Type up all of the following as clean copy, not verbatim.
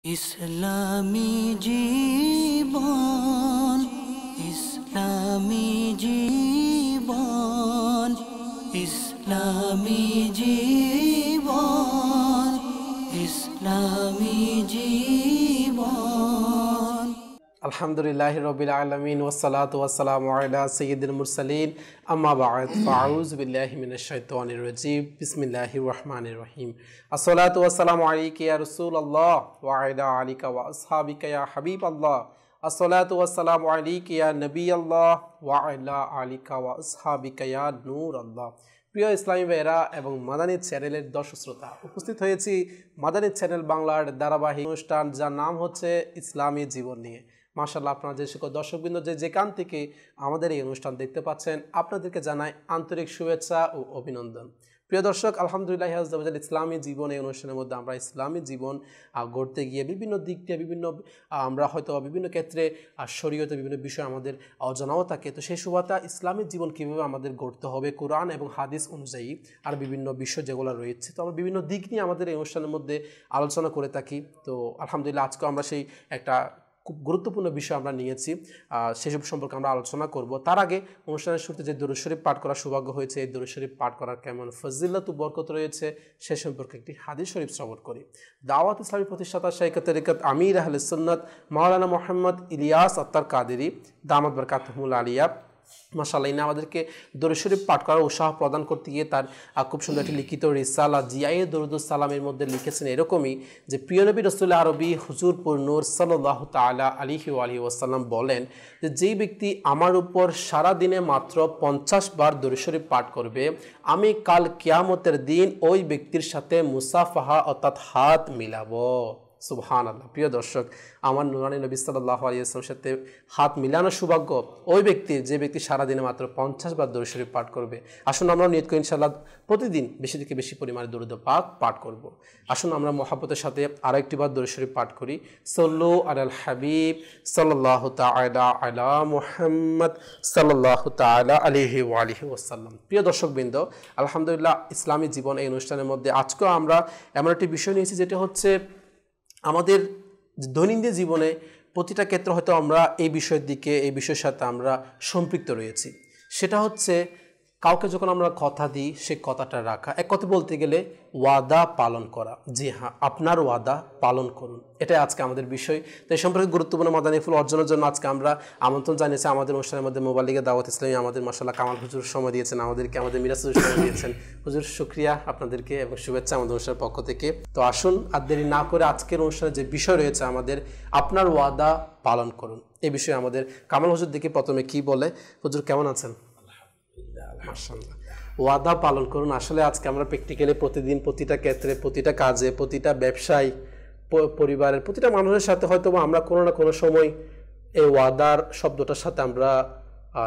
ইসলামী জীবন, ইসলামী জীবন, ইসলামী জীবন, ইসলামী জীবন। আলহামদুলিল্লাহি রাব্বিল আলামিন ওয়াসসালাতু ওয়াসসালামু আলা সাইয়্যিদিল মুরসালিন আম্মা বা'দ ফাউযু বিল্লাহি মিনাশ শাইতানির রাজীম বিসমিল্লাহির রহমানির রহিম। আসসালাতু ওয়াসসালামু আলাইকা ইয়া রাসূলুল্লাহ ওয়া আলা আলিকা ওয়া আসহাবিকা ইয়া হাবিবাল্লাহ। আসসালাতু ওয়াসসালামু আলাইকা ইয়া নবিয়াল্লাহ ওয়া আলা আলিকা ওয়া আসহাবিকা ইয়া নূরাল্লাহ। প্রিয় ইসলামী ভাইয়েরা এবং মাদানী চ্যানেলের দর্শক শ্রোতা, উপস্থিত হয়েছি মাদানী চ্যানেল বাংলার ধারাবাহিক অনুষ্ঠান যার নাম হচ্ছে ইসলামী জীবন নিয়ে। মাশাআল্লাহ, আপনারা যে সকল দর্শকবৃন্দ যেখান থেকে আমাদের এই অনুষ্ঠান দেখতে পাচ্ছেন, আপনাদেরকে জানাই আন্তরিক শুভেচ্ছা ও অভিনন্দন। প্রিয় দর্শক, আলহামদুলিল্লাহ ইসলামী জীবন এই অনুষ্ঠানের মধ্যে আমরা ইসলামী জীবন গড়তে গিয়ে বিভিন্ন দিক দিয়ে আমরা হয়তো বিভিন্ন ক্ষেত্রে শরীয়তে বিভিন্ন বিষয় আমাদের অজানাও থাকে। তো সেই সুবাদে ইসলামী জীবন কীভাবে আমাদের গড়তে হবে কোরআন এবং হাদিস অনুযায়ী আর বিভিন্ন বিষয় যেগুলো রয়েছে, তো আমরা বিভিন্ন দিক নিয়ে আমাদের এই অনুষ্ঠানের মধ্যে আলোচনা করে থাকি। তো আলহামদুলিল্লাহ আজকে আমরা সেই একটা খুব গুরুত্বপূর্ণ বিষয় আমরা নিয়েছি, সেসব সম্পর্কে আমরা আলোচনা করব। তার আগে অনুষ্ঠানের শুরুতে যে দরুদ শরীফ পাঠ করার সৌভাগ্য হয়েছে, এই দরুদ শরীফ পাঠ করার কেমন ফজিলত ও বরকত রয়েছে সে সম্পর্কে একটি হাদিস শরীফ শ্রবণ করি। দাওয়াত ইসলামী প্রতিষ্ঠাতা শাইখ তরিকত আমির আহলে সুন্নাত মাওলানা মোহাম্মদ ইলিয়াস আত্তার কাদেরী দামাত বরকাতুহুল আলিয়া মাশাআল্লাহ, ইনি আমাদেরকে দরুদ শরীফ পাঠ করার উৎসাহ প্রদান করতে গিয়ে তার খুব সুন্দর একটি লিখিত রিসালা জিয়ায়ে দরুদুস সালামের মধ্যে লিখেছেন এরকমই যে, প্রিয় নবী রাসূল আরবি হুজুর পুর নূর সাল্লাল্লাহু তাআলা আলাইহি ওয়া আলিহি ওয়াসাল্লাম বলেন যে, যেই ব্যক্তি আমার উপর সারা দিনে মাত্র 50 বার দরুদ শরীফ পাঠ করবে, আমি কাল কিয়ামতের দিন ওই ব্যক্তির সাথে মুসাফাহা অর্থাৎ হাত মিলাবো। সুবহানাল্লাহ। প্রিয় দর্শক, আমার নুরানি নবী সাল্লাল্লাহু আলাইহি ওয়াসাল্লামের সাথে হাত মিলানোর সৌভাগ্য ওই ব্যক্তির যে ব্যক্তি সারাদিনে মাত্র 50 বার দরুদ শরীফ পাঠ করবে। আসুন আমরা নিয়ত করি ইনশাআল্লাহ প্রতিদিন বেশি থেকে বেশি পরিমাণে দরুদ পাক পাঠ করব। আসুন আমরা মহব্বতের সাথে আরেকটি বার দরুদ শরীফ পাঠ করি। সাল্লু আলাল হাবিব সাল্লাল্লাহু তাআলা আলা মুহাম্মদ সাল্লাল্লাহু তাআলা আলাইহি ওয়া আলিহি ওয়াসাল্লাম। প্রিয় দর্শকবৃন্দ, আলহামদুলিল্লাহ ইসলামী জীবন এই অনুষ্ঠানের মধ্যে আজকেও আমরা এমন একটি বিষয় নিয়েছি যেটা হচ্ছে আমাদের দৈনন্দিন জীবনে প্রতিটা ক্ষেত্রে হয়তো আমরা এই বিষয়ের সাথে আমরা সম্পৃক্ত রয়েছি। সেটা হচ্ছে কাউকে যখন আমরা কথা দিই সে কথাটা রাখা, এক কথা বলতে গেলে ওয়াদা পালন করা। জি হ্যাঁ, আপনার ওয়াদা পালন করুন, এটাই আজকে আমাদের বিষয়। তো এই সম্পর্কে গুরুত্বপূর্ণ মাদানী ফুল অর্জনের জন্য আজকে আমরা আমন্ত্রণ জানিয়েছি আমাদের অনুষ্ঠানের মধ্যে মোবাল্লিগে দাওয়াত ইসলামী আমাদের মাশাআল্লাহ কামাল হুজুর সময় দিয়েছেন, আমাদের মিরাজ হুজুর সময় দিয়েছেন। হুজুর শুকরিয়া আপনাদেরকে এবং শুভেচ্ছা আমাদের অনুষ্ঠানের পক্ষ থেকে। তো আসুন আর দেরি না করে আজকের অনুষ্ঠানে যে বিষয় রয়েছে আমাদের আপনার ওয়াদা পালন করুন, এই বিষয়ে আমাদের কামাল হুজুর দেখে প্রথমে কি বলে। হুজুর কেমন আছেন? মাশাআল্লাহ। ওয়াদা পালন করুন। আসলে আজকে আমরা প্র্যাকটিক্যালি প্রতিদিন প্রতিটা ক্ষেত্রে প্রতিটা কাজে প্রতিটা ব্যবসায় পরিবারের প্রতিটা মানুষের সাথে হয়তো আমরা কোনো না কোনো সময় এই ওয়াদার শব্দটার সাথে আমরা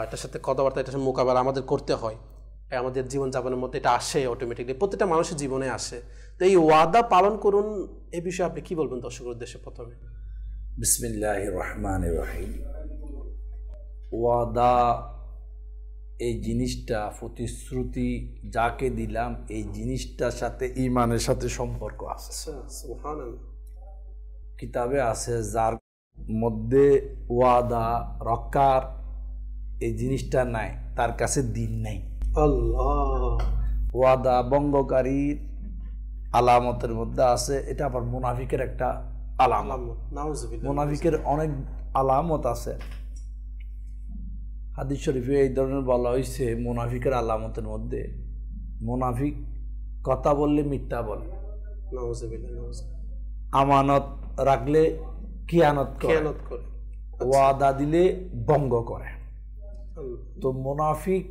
এটার সাথে কথাবার্তা এটার সাথে মোকাবেলা আমাদের করতে হয়। আমাদের জীবনযাপনের মধ্যে এটা আসে অটোমেটিকলি, প্রতিটা মানুষের জীবনে আসে। তো এই ওয়াদা পালন করুন এই বিষয়ে আপনি কি বলবেন দর্শকের উদ্দেশ্যে? প্রথমে বিসমিল্লাহির রহমানির রহিম। ওয়াদা এই জিনিসটা, প্রতিশ্রুতি যাকে দিলাম এই জিনিসটার সাথে ঈমানের সাথে সম্পর্ক আছে। সুবহানাল্লাহ। কিতাবে আছে যার মধ্যে ওয়াদা রক্ষার এই জিনিসটা নাই তার কাছে দিন নাই। আল্লাহ। ওয়াদা ভঙ্গকারীর আলামতের মধ্যে আছে, এটা আবার মুনাফিকের একটা আলামত। মুনাফিকের অনেক আলামত আছে। হাদিস শরীফে এই ধরনের বলা হয়েছে মুনাফিকের আলামতের মধ্যে মুনাফিক কথা বললে মিথ্যা বলে, আমানত রাখলে খিয়ানত করে, ওয়াদা দিলে ভঙ্গ করে। তো মুনাফিক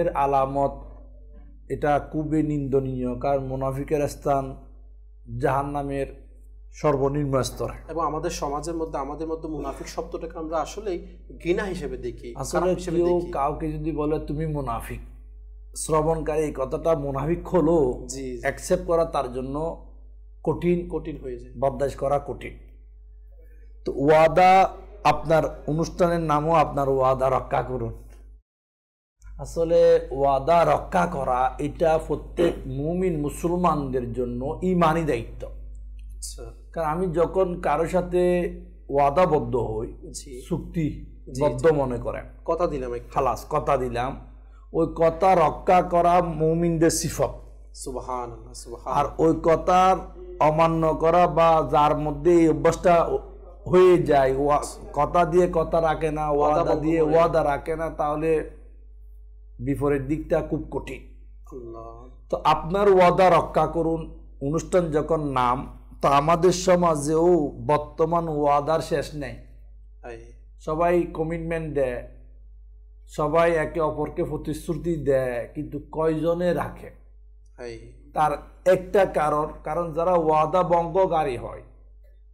এর আলামত এটা খুবই নিন্দনীয়, কারণ মুনাফিকের স্থান জাহান্নামের সর্বনিম্ন স্তর। এবং আমাদের সমাজের মধ্যে আমাদের মধ্যে মুনাফিক শব্দটাকে আমরা আসলেই ঘৃণা হিসেবে দেখি। আসলে কেউ কাউকে যদি বলে তুমি মুনাফিক, শ্রবণকারী এই কথাটা মুনাফিক হলো অ্যাকসেপ্ট করা তার জন্য কঠিন হয়ে যায়, বরদাস্ত করা কঠিন। তো ওয়াদা, আপনার অনুষ্ঠানের নামও আপনার ওয়াদা রক্ষা করুন। আসলে ওয়াদা রক্ষা করা এটা প্রত্যেক মুমিন মুসলমানদের জন্য ঈমানি দায়িত্ব। আচ্ছা, কারণ আমি যখন কারো সাথে ওয়াদাবদ্ধ হই, চুক্তিবদ্ধ মনে করেন, কথা দিলাম খালাস কথা দিলাম, ওই কথা রক্ষা করা মুমিনদের সিফত। সুবহানাল্লাহ, সুবহান। আর ওই কথার অমান্য করা বা যার মধ্যে এই অভ্যাসটা হয়ে যায়, কথা দিয়ে কথা রাখে না, ওয়াদা দিয়ে ওয়াদা রাখে না, তাহলে বিপরীত দিকটা খুব কঠিন। তো আপনার ওয়াদা রক্ষা করুন। অনুষ্ঠান যখন নাম, তো আমাদের সমাজেও বর্তমান ওয়াদার শেষ নেই। সবাই কমিটমেন্ট দেয়, সবাই একে অপরকে প্রতিশ্রুতি দেয়, কিন্তু কয়জনে রাখে? তার একটা কারণ যারা ওয়াদা ভঙ্গকারী হয়,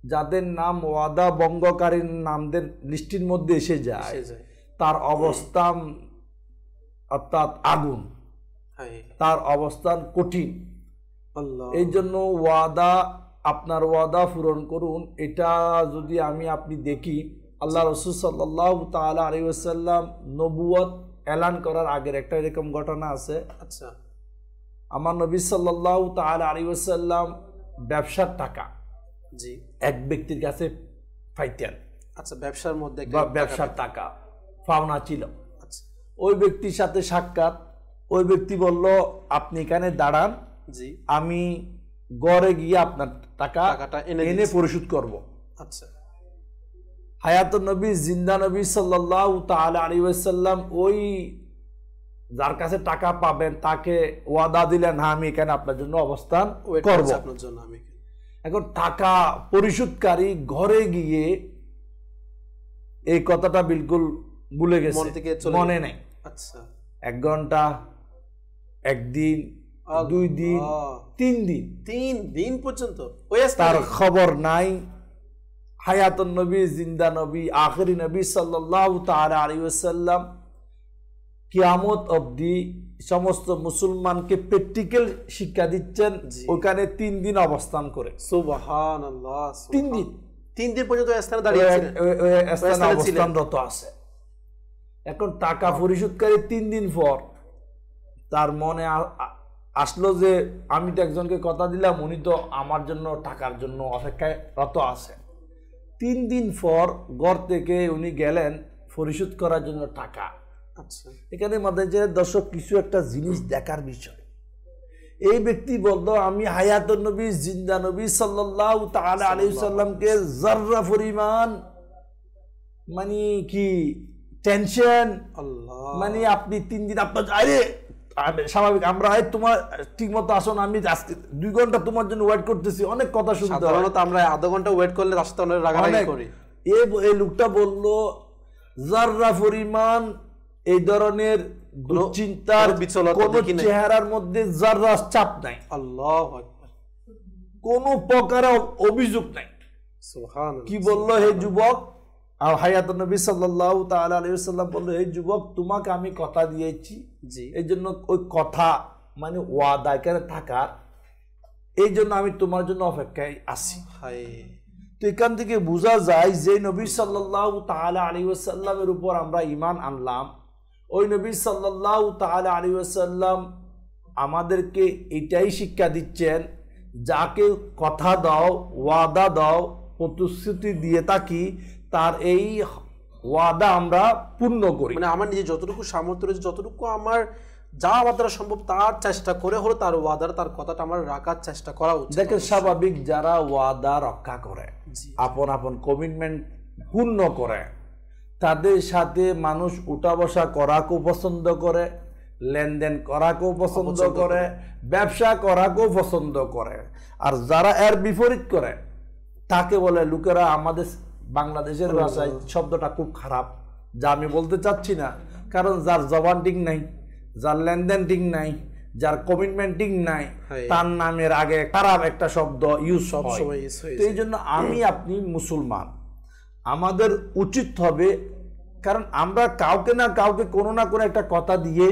যাদের নাম ওয়াদা ভঙ্গকারীর নামদের লিস্টির মধ্যে এসে যায়, তার অবস্থান অর্থাৎ আগুন, তার অবস্থান কঠিন। এই জন্য ওয়াদা, আপনার ওয়াদা পূরণ করুন। এটা যদি আপনি দেখি, আল্লাহ রাসূল সাল্লাল্লাহু তাআলা আলাইহি ওয়াসাল্লাম নবুয়ত এলান করার আগের একটা এরকম ঘটনা আছে। আচ্ছা, আমার নবী সাল্লাল্লাহু তাআলা আলাইহি ওয়াসাল্লাম ব্যবসার টাকা এক ব্যক্তির কাছে পাইতেন। আচ্ছা, ব্যবসার মধ্যে ব্যবসার টাকা পাওনা ছিল। ওই ব্যক্তির সাথে সাক্ষাৎ, ওই ব্যক্তি বলল, আপনি এখানে দাঁড়ান, আমি গড়ে গিয়ে আপনার টাকাটা এনে পরিশোধ করব। আচ্ছা, হায়াতুন নবী, জিন্দা নবী সাল্লাল্লাহু তাআলা আলাইহি ওয়াসাল্লাম ওই যার কাছে টাকা পাবেন তাকে ওয়াদা দিলেন, হ্যাঁ আমি এখানে আপনার জন্য অবস্থান করব। এখন টাকা পরিশোধকারী ঘরে গিয়ে এই কথাটা বিলকুল ভুলে গেছে, মনে নেই। আচ্ছা, 1 ঘন্টা, 1 দিন, 2 দিন, 3 দিন পর্যন্ত তার খবর নাই। হায়াতুন নবী, জিন্দা নবী, আখেরি নবী সাল্লাল্লাহু তাআলা আলাইহি ওয়াসাল্লাম কিয়ামত অবধি সমস্ত মুসলমানকে প্র্যাকটিক্যাল শিক্ষা দিচ্ছেন, ওখানে 3 দিন অবস্থান করে। সুবহানাল্লাহ, 3 দিন পর্যন্ত স্থানে দাঁড়িয়ে অবস্থানরত আছে। এখন টাকা পরিশোধকারী 3 দিন পর তার মনে আসলো যে আমি তো একজনকে কথা দিলাম, উনি তো আমার জন্য টাকার জন্য অপেক্ষায় রত আছে। 3 দিন পর ঘর থেকে উনি গেলেন পরিশোধ করার জন্য টাকা। আচ্ছা, এখানে মাদ্রাসার দর্শক কিছু একটা জিনিস দেখার বিষয়। এই ব্যক্তি বলতো, আমি হায়াতুন নবী, জিন্দা নবী সাল্লাল্লাহু তাআলা আলাইহি ওয়াসাল্লামকে যাররা পরিমাণ মানে কি টেনশন, মানে আপনি 3 দিন আপনার, আরে স্বাভাবিক, আমরা তোমার ঠিক মতো আসো না, আমি আজকে 2 ঘন্টা তোমার জন্য ওয়েট করতেছি, অনেক কথা শুনতে। সাধারণত আমরা আধা ঘন্টা ওয়েট করলে রাস্তা অনেক রাগারাগি করি। এই লোকটা বলল, যাররা পরিমাণ এই ধরনের দুশ্চিন্তার কোন চেহারার মধ্যে যাররা চাপ নাই, আল্লাহু আকবার, কোন প্রকার অভিযোগ নাই। সুবহানাল্লাহ। কি বলল, হে যুবক, হায়াতুন নবী সাল্লাল্লাহু তাআলা আলাইহি ওয়াসাল্লাম বলল, হে যুবক, তোমাকে আমি কথা দিয়েছি, এই জন্য ওই কথা মানে ওয়াদা এখানে থাকার, এই জন্য আমি তোমার জন্য অপেক্ষায় আছি। তো এখান থেকে বোঝা যায় যে নবী সাল্লাল্লাহু তাআলা আলাইহি ওয়াসাল্লামের উপর আমরা ঈমান আনলাম, ওই নবী সাল্লাল্লাহু তাআলা আলাইহি ওয়াসাল্লাম আমাদেরকে এটাই শিক্ষা দিচ্ছেন, যাকে কথা দাও, ওয়াদা দাও, প্রতিশ্রুতি দিয়ে থাকি, তার এই ওয়াদা আমরা পূর্ণ করি। মানে আমার নিজে যতটুকু সামর্থ্য রয়েছে, যতটুকু আমার যা আমার দ্বারা সম্ভব তার চেষ্টা করে হলো তার ওয়াদার, তার কথাটা আমার রাখার চেষ্টা করা উচিত। দেখেন, স্বাভাবিক যারা ওয়াদা রক্ষা করে, আপন আপন কমিটমেন্ট পূর্ণ করে, তাদের সাথে মানুষ উঠা বসা করাকেও পছন্দ করে, লেনদেন করাকেও পছন্দ করে, ব্যবসা করাকেও পছন্দ করে। আর যারা এর বিপরীত করে তাকে বলে, লোকেরা আমাদের বাংলাদেশের ভাষায় শব্দটা খুব খারাপ, যা আমি বলতে চাচ্ছি না, কারণ যার জবান ঠিক নাই, যার লেনদেন ঠিক নাই, যার কমিটমেন্ট ঠিক নাই, তার নামের আগে খারাপ একটা শব্দ ইউজ হয়। তো এই জন্য আমি আপনি মুসলমান, আমাদের উচিত হবে, কারণ আমরা কাউকে না কাউকে কোনো না কোনো একটা কথা দিয়ে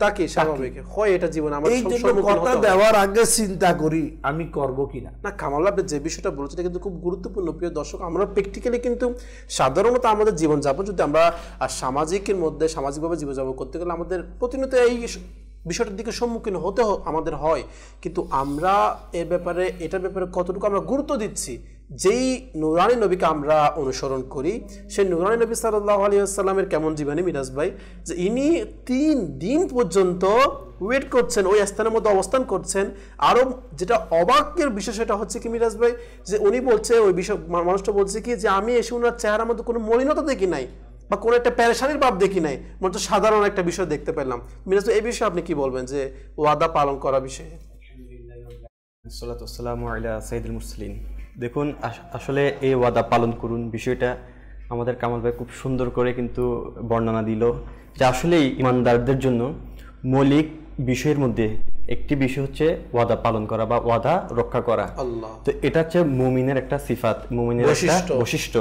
তাকে স্বাভাবিক হয়, এটা জীবন আমার এই জন্য কথা দেওয়ার আগে চিন্তা করি আমি করব কিনা। না, কামাল আপনি যে বিষয়টা বলেছেন এটা কিন্তু খুব গুরুত্বপূর্ণ। প্রিয় দর্শক, আমরা প্র্যাকটিক্যালি কিন্তু সাধারণত আমাদের জীবনযাপন যদি আমরা সামাজিকের মধ্যে সামাজিকভাবে জীবনযাপন করতে গেলে আমাদের প্রতিনিয়ত এই বিষয়টার দিকে সম্মুখীন হতে আমাদের হয়, কিন্তু আমরা এটার ব্যাপারে কতটুকু আমরা গুরুত্ব দিচ্ছি। যেই নুরানি নবীকে আমরা অনুসরণ করি, সেই নুরানি নবী সাল্লাল্লাহু আলাইহি ওয়াসাল্লামের কেমন জীবনী মিরাজ ভাই, যে ইনি 3 দিন পর্যন্ত ওয়েট করছেন, ওই স্থানের মধ্যে অবস্থান করছেন। আরও যেটা অবাকের বিষয় সেটা হচ্ছে কি মিরাজ ভাই, যে উনি বলছে, ওই বিষয় মানুষটা বলছে কি, যে আমি এসে ওনার চেহারার মধ্যে কোনো মলিনতা দেখি নাই বা কোনো একটা পেরেশানির ভাব দেখি নাই, মনে তো সাধারণ একটা বিষয় দেখতে পেলাম। মিরাজ ভাই, এই বিষয়ে আপনি কি বলবেন, যে ওয়াদা পালন করা বিষয়ে? আসসালাতু ওয়াসসালামু আলা সাইয়্যিদুল মুরসালিন। দেখুন, আসলে এই ওয়াদা পালন করুন বিষয়টা আমাদের কামাল ভাই খুব সুন্দর করে কিন্তু বর্ণনা দিল, যে আসলেই ইমানদারদের জন্য মৌলিক বিষয়ের মধ্যে একটি বিষয় হচ্ছে ওয়াদা পালন করা বা ওয়াদা রক্ষা করা। তো এটা হচ্ছে মুমিনের একটা সিফাত, মুমিনের একটা বৈশিষ্ট্য।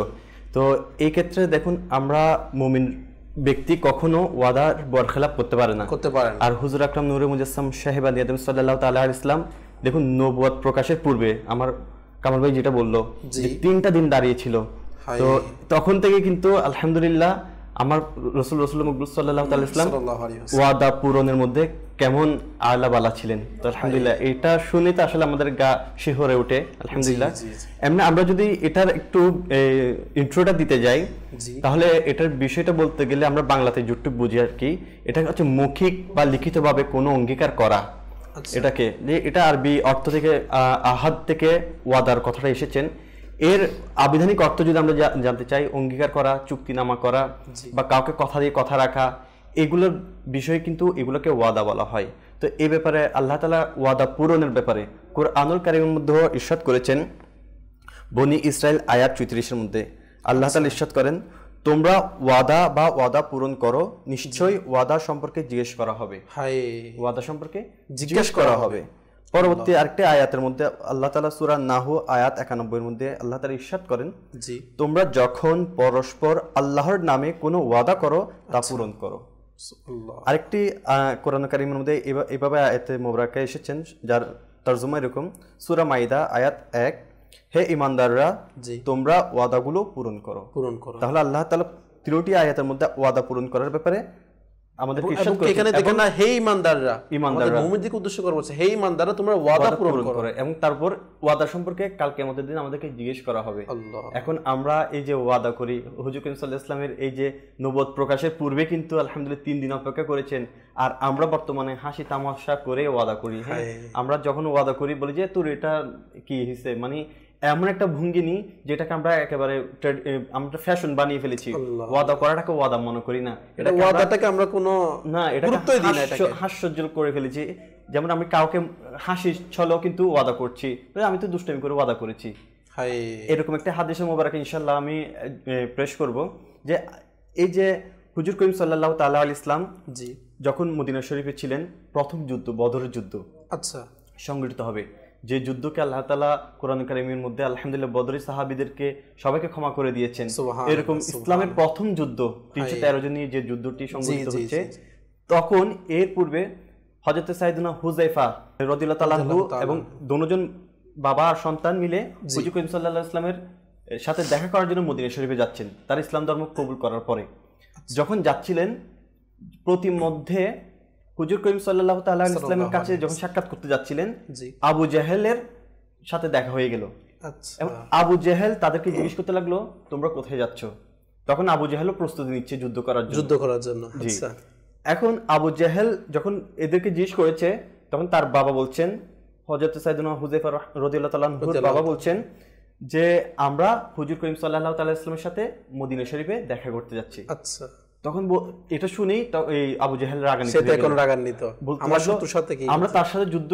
তো এই ক্ষেত্রে দেখুন, আমরা মুমিন ব্যক্তি কখনো ওয়াদার বরখেলাপ করতে পারে না। আর হুজুর আকরাম নূরে মুজাসসাম সাহেব আলী আদম সাল্লাল্লাহু তাআলা আলাইহি ইসলাম, দেখুন নবুয়ত প্রকাশের পূর্বে আমার কামাল ভাই যেটা বললো, যে 3টা দিন দাঁড়িয়েছিল। তো তখন থেকে কিন্তু আলহামদুলিল্লাহ আমার রাসূল মকবুল সাল্লাল্লাহু তাআলা ইসলাম ওয়াদা পূরণের মধ্যে কেমন আলা বালা ছিলেন। তো আলহামদুলিল্লাহ এটা শুনে তো আসলে আমাদের গা শিহরে ওঠে আলহামদুলিল্লাহ। এমনি আমরা যদি এটার একটু ইন্ট্রোটা দিতে যাই, তাহলে এটার বিষয়টা বলতে গেলে আমরা বাংলাতে যতটুকু বুঝি আর কি, এটা হচ্ছে মৌখিক বা লিখিতভাবে কোনো অঙ্গীকার করা। এটাকে যে এটা আরবি অর্থ থেকে আহাদ থেকে ওয়াদার কথাটা এসেছেন। এর আবিধানিক অর্থ যদি আমরা জানতে চাই, অঙ্গীকার করা, চুক্তিনামা করা বা কাউকে কথা দিয়ে কথা রাখা, এগুলোর বিষয় কিন্তু এগুলোকে ওয়াদা বলা হয়। তো এই ব্যাপারে আল্লাহ তাআলা ওয়াদা পূরণের ব্যাপারে কুরআনুল কারীমের মধ্যে ইরশাদ করেছেন, বনি ইসরাইল আয়াত 34-এর মধ্যে আল্লাহ তাআলা ইরশাদ করেন, তোমরা ওয়াদা পূরণ করো, নিশ্চয়ই ওয়াদা সম্পর্কে জিজ্ঞেস করা হবে। ওয়াদা সম্পর্কে জিজ্ঞেস করা হবে। পরবর্তী আরেকটি আয়াতের মধ্যে আল্লাহ তাআলা সূরা নাহু আয়াত 91-এর মধ্যে আল্লাহ তাআলা ইরশাদ করেন, তোমরা যখন পরস্পর আল্লাহর নামে কোনো ওয়াদা করো তা পূরণ করো। আরেকটি কোরআন কারীমের মধ্যে এভাবে আয়াতে মুবারাকা এসেছেন, যার তরজমা এরকম, সূরা মাইদা আয়াত 1, হে ঈমানদাররা, তোমরা ওয়াদাগুলো পূরণ করো। তাহলে আল্লাহ তাআলা 3টি আয়াতের মধ্যে ওয়াদা পূরণ করার ব্যাপারে আমাদেরকে ইরশাদ করেছেন। এখানে দেখেন না, হে ঈমানদাররা, মুমিনদেরকে উদ্দেশ্য করে বলছে, হে ঈমানদাররা তোমরা ওয়াদা পূরণ করো। এবং তারপর ওয়াদা সম্পর্কে কাল কিয়ামতের দিন আমাদেরকে জিজ্ঞেস করা হবে। এখন আমরা এই যে ওয়াদা করি, হুজুর করিম সাল্লাল্লাহু আলাইহি ওয়াসাল্লামের এই যে নবুয়ত প্রকাশের পূর্বে কিন্তু আলহামদুলিল্লাহ 3 দিন অপেক্ষা করেছেন, আর আমরা বর্তমানে হাসি তামাশা করে ওয়াদা করি। হ্যাঁ, আমরা যখন ওয়াদা করি বলি যে তোর এটা কি হইছে, মানে এমন একটা ভঙ্গি নি যেটাকে আমরা একেবারে আমরা ফ্যাশন বানিয়ে ফেলেছি। ওয়াদা করাটাকে ওয়াদা মনে করি না, এটা ওয়াদাটাকে আমরা কোনো না, এটা গুরুত্বই দিই না, এটাকে হাস্যজ্জ্বল করে ফেলেছি। যেমন আমি কাউকে হাসি ছলেও কিন্তু ওয়াদা করছি, আমি তো দুষ্টামি করে ওয়াদা করেছি। এরকম একটা হাদিসে মোবারক ইনশাআল্লাহ আমি পেশ করব, যে এই যে হুজুর করিম সাল্লাল্লাহু তাআলা আলাইহি ইসলাম যখন মদিনা শরীফে ছিলেন, প্রথম যুদ্ধ বদরের যুদ্ধ সংগঠিত হবে, যে যুদ্ধকে আল্লাহ তাআলা কোরআন কারীমের মধ্যে আলহামদুলিল্লাহ বদরি সাহাবীদেরকে সবাইকে ক্ষমা করে দিয়েছেন। এরকম ইসলামের প্রথম যুদ্ধ 313 জন নিয়ে যে যুদ্ধটি সংগঠিত হচ্ছে, তখন এর পূর্বে হযরত সাইয়েদনা হুযায়ফা রাদিয়াল্লাহু তাআলা আনহু এবং দুজন বাবা আর সন্তান মিলে হুজুর করিম সাল্লাল্লাহু আলাইহি ওয়াসাল্লামের সাথে দেখা করার জন্য মদিনা শরীফে যাচ্ছেন, তার ইসলাম ধর্ম কবুল করার পরে। যখন যাচ্ছিলেন, প্রতিমধ্যে হুজুর করিম সাল্লাল্লাহু তাআলা আলাইহি ওয়াসাল্লামের কাছে যখন সাক্ষাৎ করতে যাচ্ছিলেন, আবু জেহেলের সাথে দেখা হয়ে গেল। এবং আবু জেহেল তাদেরকে জিজ্ঞেস করতে লাগলো, তোমরা কোথায় যাচ্ছ? তখন আবু জেহেলও প্রস্তুতি নিচ্ছে যুদ্ধ করার জন্য। এখন আবু জেহেল যখন এদেরকে জিজ্ঞেস করেছে, তখন তার বাবা বলছেন, হযরত সাইয়েদনা হুযায়ফা রাদিয়াল্লাহু তাআলা আনহুর বাবা বলছেন যে আমরা হুজুর করিম সাল্লাল্লাহু তাআলা আলাইহি ওয়াসাল্লামের সাথে মদিনা শরীফে দেখা করতে যাচ্ছি। তখন এটা শুনেই এই আবু জেহেল রাগান্বিত, আমরা তার সাথে যুদ্ধ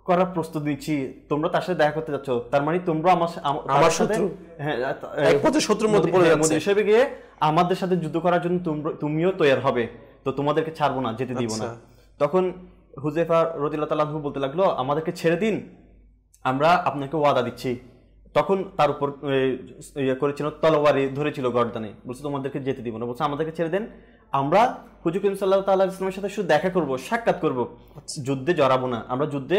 করার প্রস্তুতি নিচ্ছি, তোমরা তার সাথে দেখা করতে যাচ্ছ, তার মানে তোমরা আমার সাথে শত্রুর মধ্যে পড়ে যাচ্ছ, মদিনা শরীফে গিয়ে আমাদের সাথে যুদ্ধ করার জন্য তুমিও তৈরি হবে, তো তোমাদেরকে ছাড়বো না, যেতে দিব না। তখন হুযায়ফা রাদিয়াল্লাহু তাআলা আনহু বলতে লাগলো, আমাদেরকে ছেড়ে দিন, আমরা আপনাকে ওয়াদা দিচ্ছি। তখন তার উপর করেছিল, তলোয়ারি ধরেছিল গর্দানে, বলছে তোমাদেরকে যেতে দিব না, বলছে আমাদেরকে ছেড়ে দেন, আমরা হুজুর করিম সাল্লাল্লাহু তাআলা আলাইহি ওয়াসাল্লামের সাথে শুধু দেখা করব, সাক্ষাৎ করব, যুদ্ধে জড়াবো না, আমরা যুদ্ধে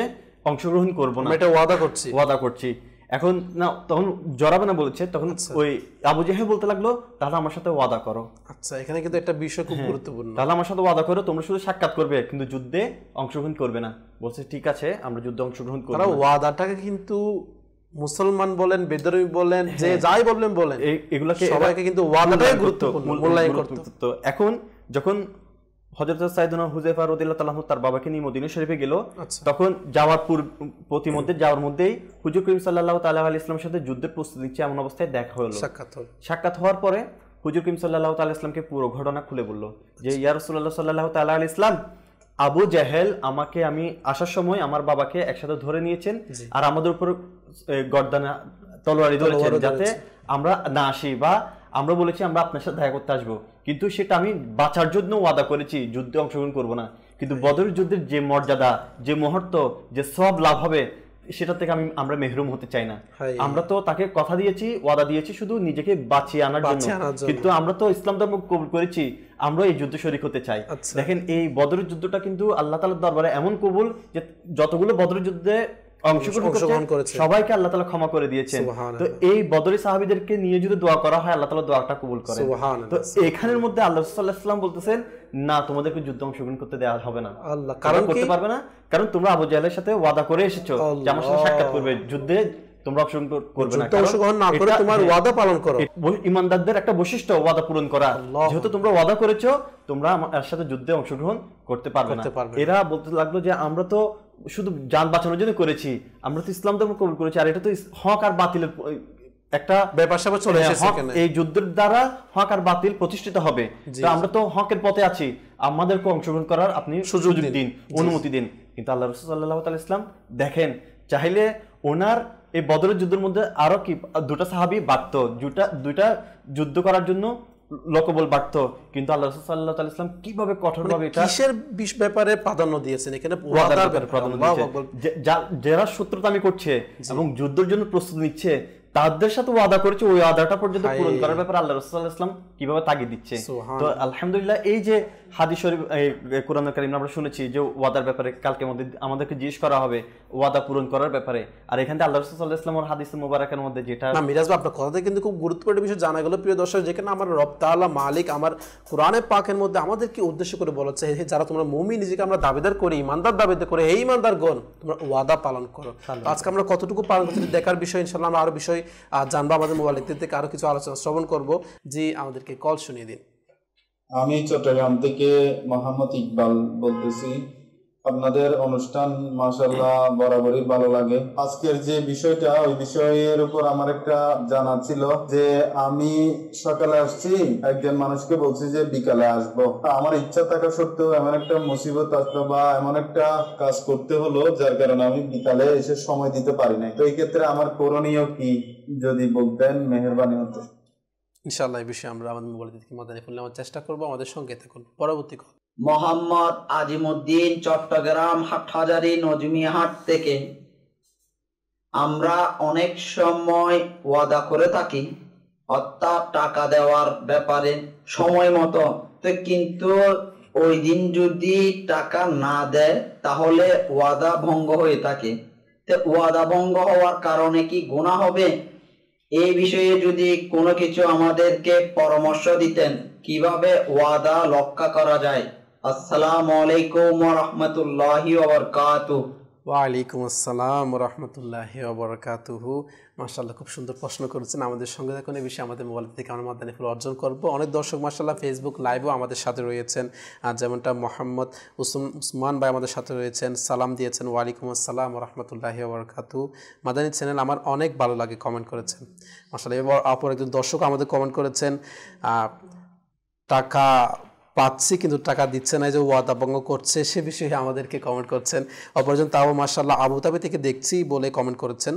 অংশগ্রহণ করব না, এটা ওয়াদা করছি। এখন না তখন জড়াবে না বলেছে, তখন ওই আবু জেহেল বলতে লাগলো তাহলে আমার সাথে ওয়াদা করো। আচ্ছা, এখানে কিন্তু একটা বিষয় খুব গুরুত্বপূর্ণ। তাহলে আমার সাথে ওয়াদা করো, তোমরা শুধু সাক্ষাৎ করবে কিন্তু যুদ্ধে অংশগ্রহণ করবে না। বলছে ঠিক আছে, আমরা যুদ্ধে অংশগ্রহণ করব। তারা ওয়াদাটাকে কিন্তু মুসলমান বলেন, বেদরী বলেন, যে যাই বললেন বলেন, এগুলাকে সবাইকে কিন্তু ওয়াদাটাই গুরুত্বপূর্ণ মূল্যায়ন করতে। তো এখন যখন হযরত সাইয়েদনা হুযায়ফা রাদিয়াল্লাহু তাআলা তার বাবাকে নিয়ে মদিনা শরীফে গেল, তখন যাওয়ার যাওয়ার মধ্যেই হুজুর করিম সাল্লাল্লাহু তাআলা আলাইহি ইসলামের সাথে যুদ্ধের প্রস্তুতি নিচ্ছে এমন অবস্থায় দেখা হলো, সাক্ষাৎ হওয়ার পরে হুজুর করিম সাল্লাল্লাহু তাআলা ইসলামকে পুরো ঘটনা খুলে বলল যে ইয়া রাসূলুল্লাহ সাল্লাল্লাহু তাআলা আলাইহি ইসলাম, আবু জাহেল আমাকে আমি আসার সময় আমার বাবাকে একসাথে ধরে নিয়েছেন আর আমাদের উপর গর্দানে তলোয়ারি ধরেছেন যাতে আমরা না আসি, বা আমরা বলেছি আমরা আপনার সাথে দেখা করতে আসবো, কিন্তু সেটা আমি বাঁচার জন্য ওয়াদা করেছি, যুদ্ধে অংশগ্রহণ করব না। কিন্তু বদরের যুদ্ধের যে মর্যাদা, যে মুহূর্ত, যে সব লাভ হবে সেটা থেকে আমরা মেহরুম হতে চাই না। আমরা তো তাকে কথা দিয়েছি, ওয়াদা দিয়েছি শুধু নিজেকে বাঁচিয়ে আনার জন্য, কিন্তু আমরা তো ইসলাম ধর্ম কবুল করেছি, আমরা এই যুদ্ধে শরীক হতে চাই। দেখেন এই বদরের যুদ্ধটা কিন্তু আল্লাহ তাআলার দরবারে এমন কবুল যে যতগুলো বদরের যুদ্ধে অংশগ্রহণ করেছে সবাইকে আল্লাহ তাআলা ক্ষমা করে দিয়েছেন। তো এই বদরি সাহাবীদেরকে নিয়ে যদি দোয়া করা হয় আল্লাহ তাআলা দোয়াটা কবুল করেন। তো এখানের মধ্যে আল্লাহ রাসূল সাল্লাল্লাহু আলাইহি ওয়াসাল্লাম বলতেছেন না, তোমাদেরকে যুদ্ধে অংশগ্রহণ করতে দেওয়া হবে না। আল্লাহ কারণ করতে পারবে না, কারণ তোমরা আবু জাহেলের সাথে ওয়াদা করে এসেছো যে আমার সাথে সাক্ষাৎ করবে, যুদ্ধে তোমরা অংশগ্রহণ করবে না, অংশগ্রহণ না করে তোমার ওয়াদা পালন করো। ঈমানদারদের একটা বৈশিষ্ট্য ওয়াদা পূরণ করা, যেহেতু তোমরা ওয়াদা করেছো তোমরা আমার সাথে যুদ্ধে অংশগ্রহণ করতে পারবে না। এরা বলতে লাগলো যে আমরা তো শুধু জান বাঁচানোর জন্য করেছি, আমরা তো ইসলাম ধর্ম কবুল করেছি, আর এটা তো হক আর বাতিলের একটা ব্যাপার স্যাপার চলে এসেছে। এই যুদ্ধের দ্বারা হক আর বাতিল প্রতিষ্ঠিত হবে, তো আমরা তো হকের পথে আছি, আমাদেরকে অংশগ্রহণ করার আপনি সুযোগ দিন, অনুমতি দিন। কিন্তু আল্লাহ রাসূল সাল্লাল্লাহু আলাইহি ওয়াসাল্লাম দেখেন চাইলে ওনার এই বদরের যুদ্ধের মধ্যে আরো কি দুটা সাহাবী বাড়ত, দুইটা যুদ্ধ করার জন্য লোকবল বাড়ত, কিন্তু আল্লাহ রাসূল সাল্লাল্লাহু আলাইহি ওয়াসাল্লাম কিভাবে কঠোরভাবে এটা কিসের ব্যাপারে প্রাধান্য দিয়েছেন এখানে? ওয়াদার ব্যাপারে প্রাধান্য দিয়েছেন। যারা শত্রুতামি করছে এবং যুদ্ধের জন্য প্রস্তুতি নিচ্ছে তাদের সাথে ওয়াদা করেছে, ওই ওয়াদাটা পর্যন্ত পূরণ করার ব্যাপারে আল্লাহ রাসূল সাল্লাল্লাহু আলাইহি ওয়াসাল্লাম কিভাবে তাগিদ দিচ্ছে। তো আলহামদুলিল্লাহ এই যে হাদিস শরীফ কোরআনুল কারীম আমরা শুনেছি যে ওয়াদার ব্যাপারে কালকে আমাদেরকে জিজ্ঞেস করা হবে ওয়াদা পূরণ করার ব্যাপারে, আর এখানে আল্লাহ রাসূল সাল্লাল্লাহু আলাইহি ওয়াসাল্লামের হাদিস মুবারাকের মধ্যে যেটা না মিরাজ ভাই আপনার কথাতে কিন্তু খুব গুরুত্বপূর্ণ বিষয় জানা গেল প্রিয় দর্শক, যেখানে আমার রব তাআলা মালিক আমার কোরআনে পাকের মধ্যে আমাদেরকে উদ্দেশ্য করে বলেছে যারা তোমরা মুমিন, নিজেকে আমরা দাবিদার করি, ইমানদার দাবিদার করে, এই ইমানদারগণ তোমরা ওয়াদা পালন করো। আজকে আমরা কতটুকু পালন করছি দেখার বিষয়, ইনশাআল্লাহ আমরা আরো বিষয় জানবো, আমাদের মোবাইল থেকে আরো কিছু আলোচনা শ্রবণ করব। জি আমাদেরকে কল শুনিয়ে দিন। আমি চট্টগ্রাম থেকে মোহাম্মদ ইকবাল বলতেছি। আপনাদের অনুষ্ঠান মাশাআল্লাহ বরাবরই ভালো লাগে। আজকের যে বিষয়টা, ওই বিষয়ের উপর আমার একটা জানা ছিল যে আমি সকালে আসছি, একজন মানুষকে বলছি যে বিকালে আসবো। আমার ইচ্ছা থাকা সত্ত্বেও এমন একটা মুসিবত আসলো বা এমন একটা কাজ করতে হলো যার কারণে আমি বিকালে এসে সময় দিতে পারি নাই। তো এই ক্ষেত্রে আমার করণীয় কি যদি বলতেন মেহেরবানি হতো। ইনশাআল্লাহ এই বিষয়ে আমরা আমাদের মোবাইল থেকে মাদানী ফুল নেওয়ার চেষ্টা করবো। আমাদের সঙ্গে থাকুন। পরবর্তী কল মোহাম্মদ আজিমউদ্দিন, চট্টগ্রাম হাটহাজারী নজমিয়াহাট থেকে। আমরা অনেক সময় ওয়াদা করে থাকি অর্থাৎ টাকা দেওয়ার ব্যাপারে সময় মতো, তো কিন্তু ওই দিন যদি টাকা না দেয় তাহলে ওয়াদা ভঙ্গ হয়ে থাকে। তো ওয়াদা ভঙ্গ হওয়ার কারণে কি গুনাহ হবে? এই বিষয়ে যদি কোনো কিছু আমাদেরকে পরামর্শ দিতেন কিভাবে ওয়াদা রক্ষা করা যায়। আসসালামু আলাইকুম ওয়া রাহমাতুল্লাহি ওয়া বারাকাতুহু। ওয়া আলাইকুম আসসালাম ওয়া রাহমাতুল্লাহি ওয়া বারাকাতুহু। মাশাআল্লাহ খুব সুন্দর প্রশ্ন করেছেন। আমাদের সঙ্গে থাকুন, এই বিষয়ে আমাদের মোবাইল থেকে আমরা মাদানী ফুল অর্জন করব। অনেক দর্শক মাশাআল্লাহ ফেসবুক লাইভেও আমাদের সাথে রয়েছেন, যেমনটা মোহাম্মদ উসমান ভাই আমাদের সাথে রয়েছেন, সালাম দিয়েছেন। ওয়া আলাইকুম আসসালাম ওয়া রাহমাতুল্লাহি ওয়া বারাকাতুহু। মাদানী চ্যানেল আমার অনেক ভালো লাগে কমেন্ট করেছেন মাশাআল্লাহ। এবার অপর একজন দর্শক আমাদের কমেন্ট করেছেন টাকা পাচ্ছি কিন্তু টাকা দিচ্ছে না, যে ওয়াদা ভঙ্গ করছে সে বিষয়ে আমাদেরকে কমেন্ট করছেন। অপরজন তাও মাশাআল্লাহ আবুধাবি থেকে দেখছি বলে কমেন্ট করেছেন।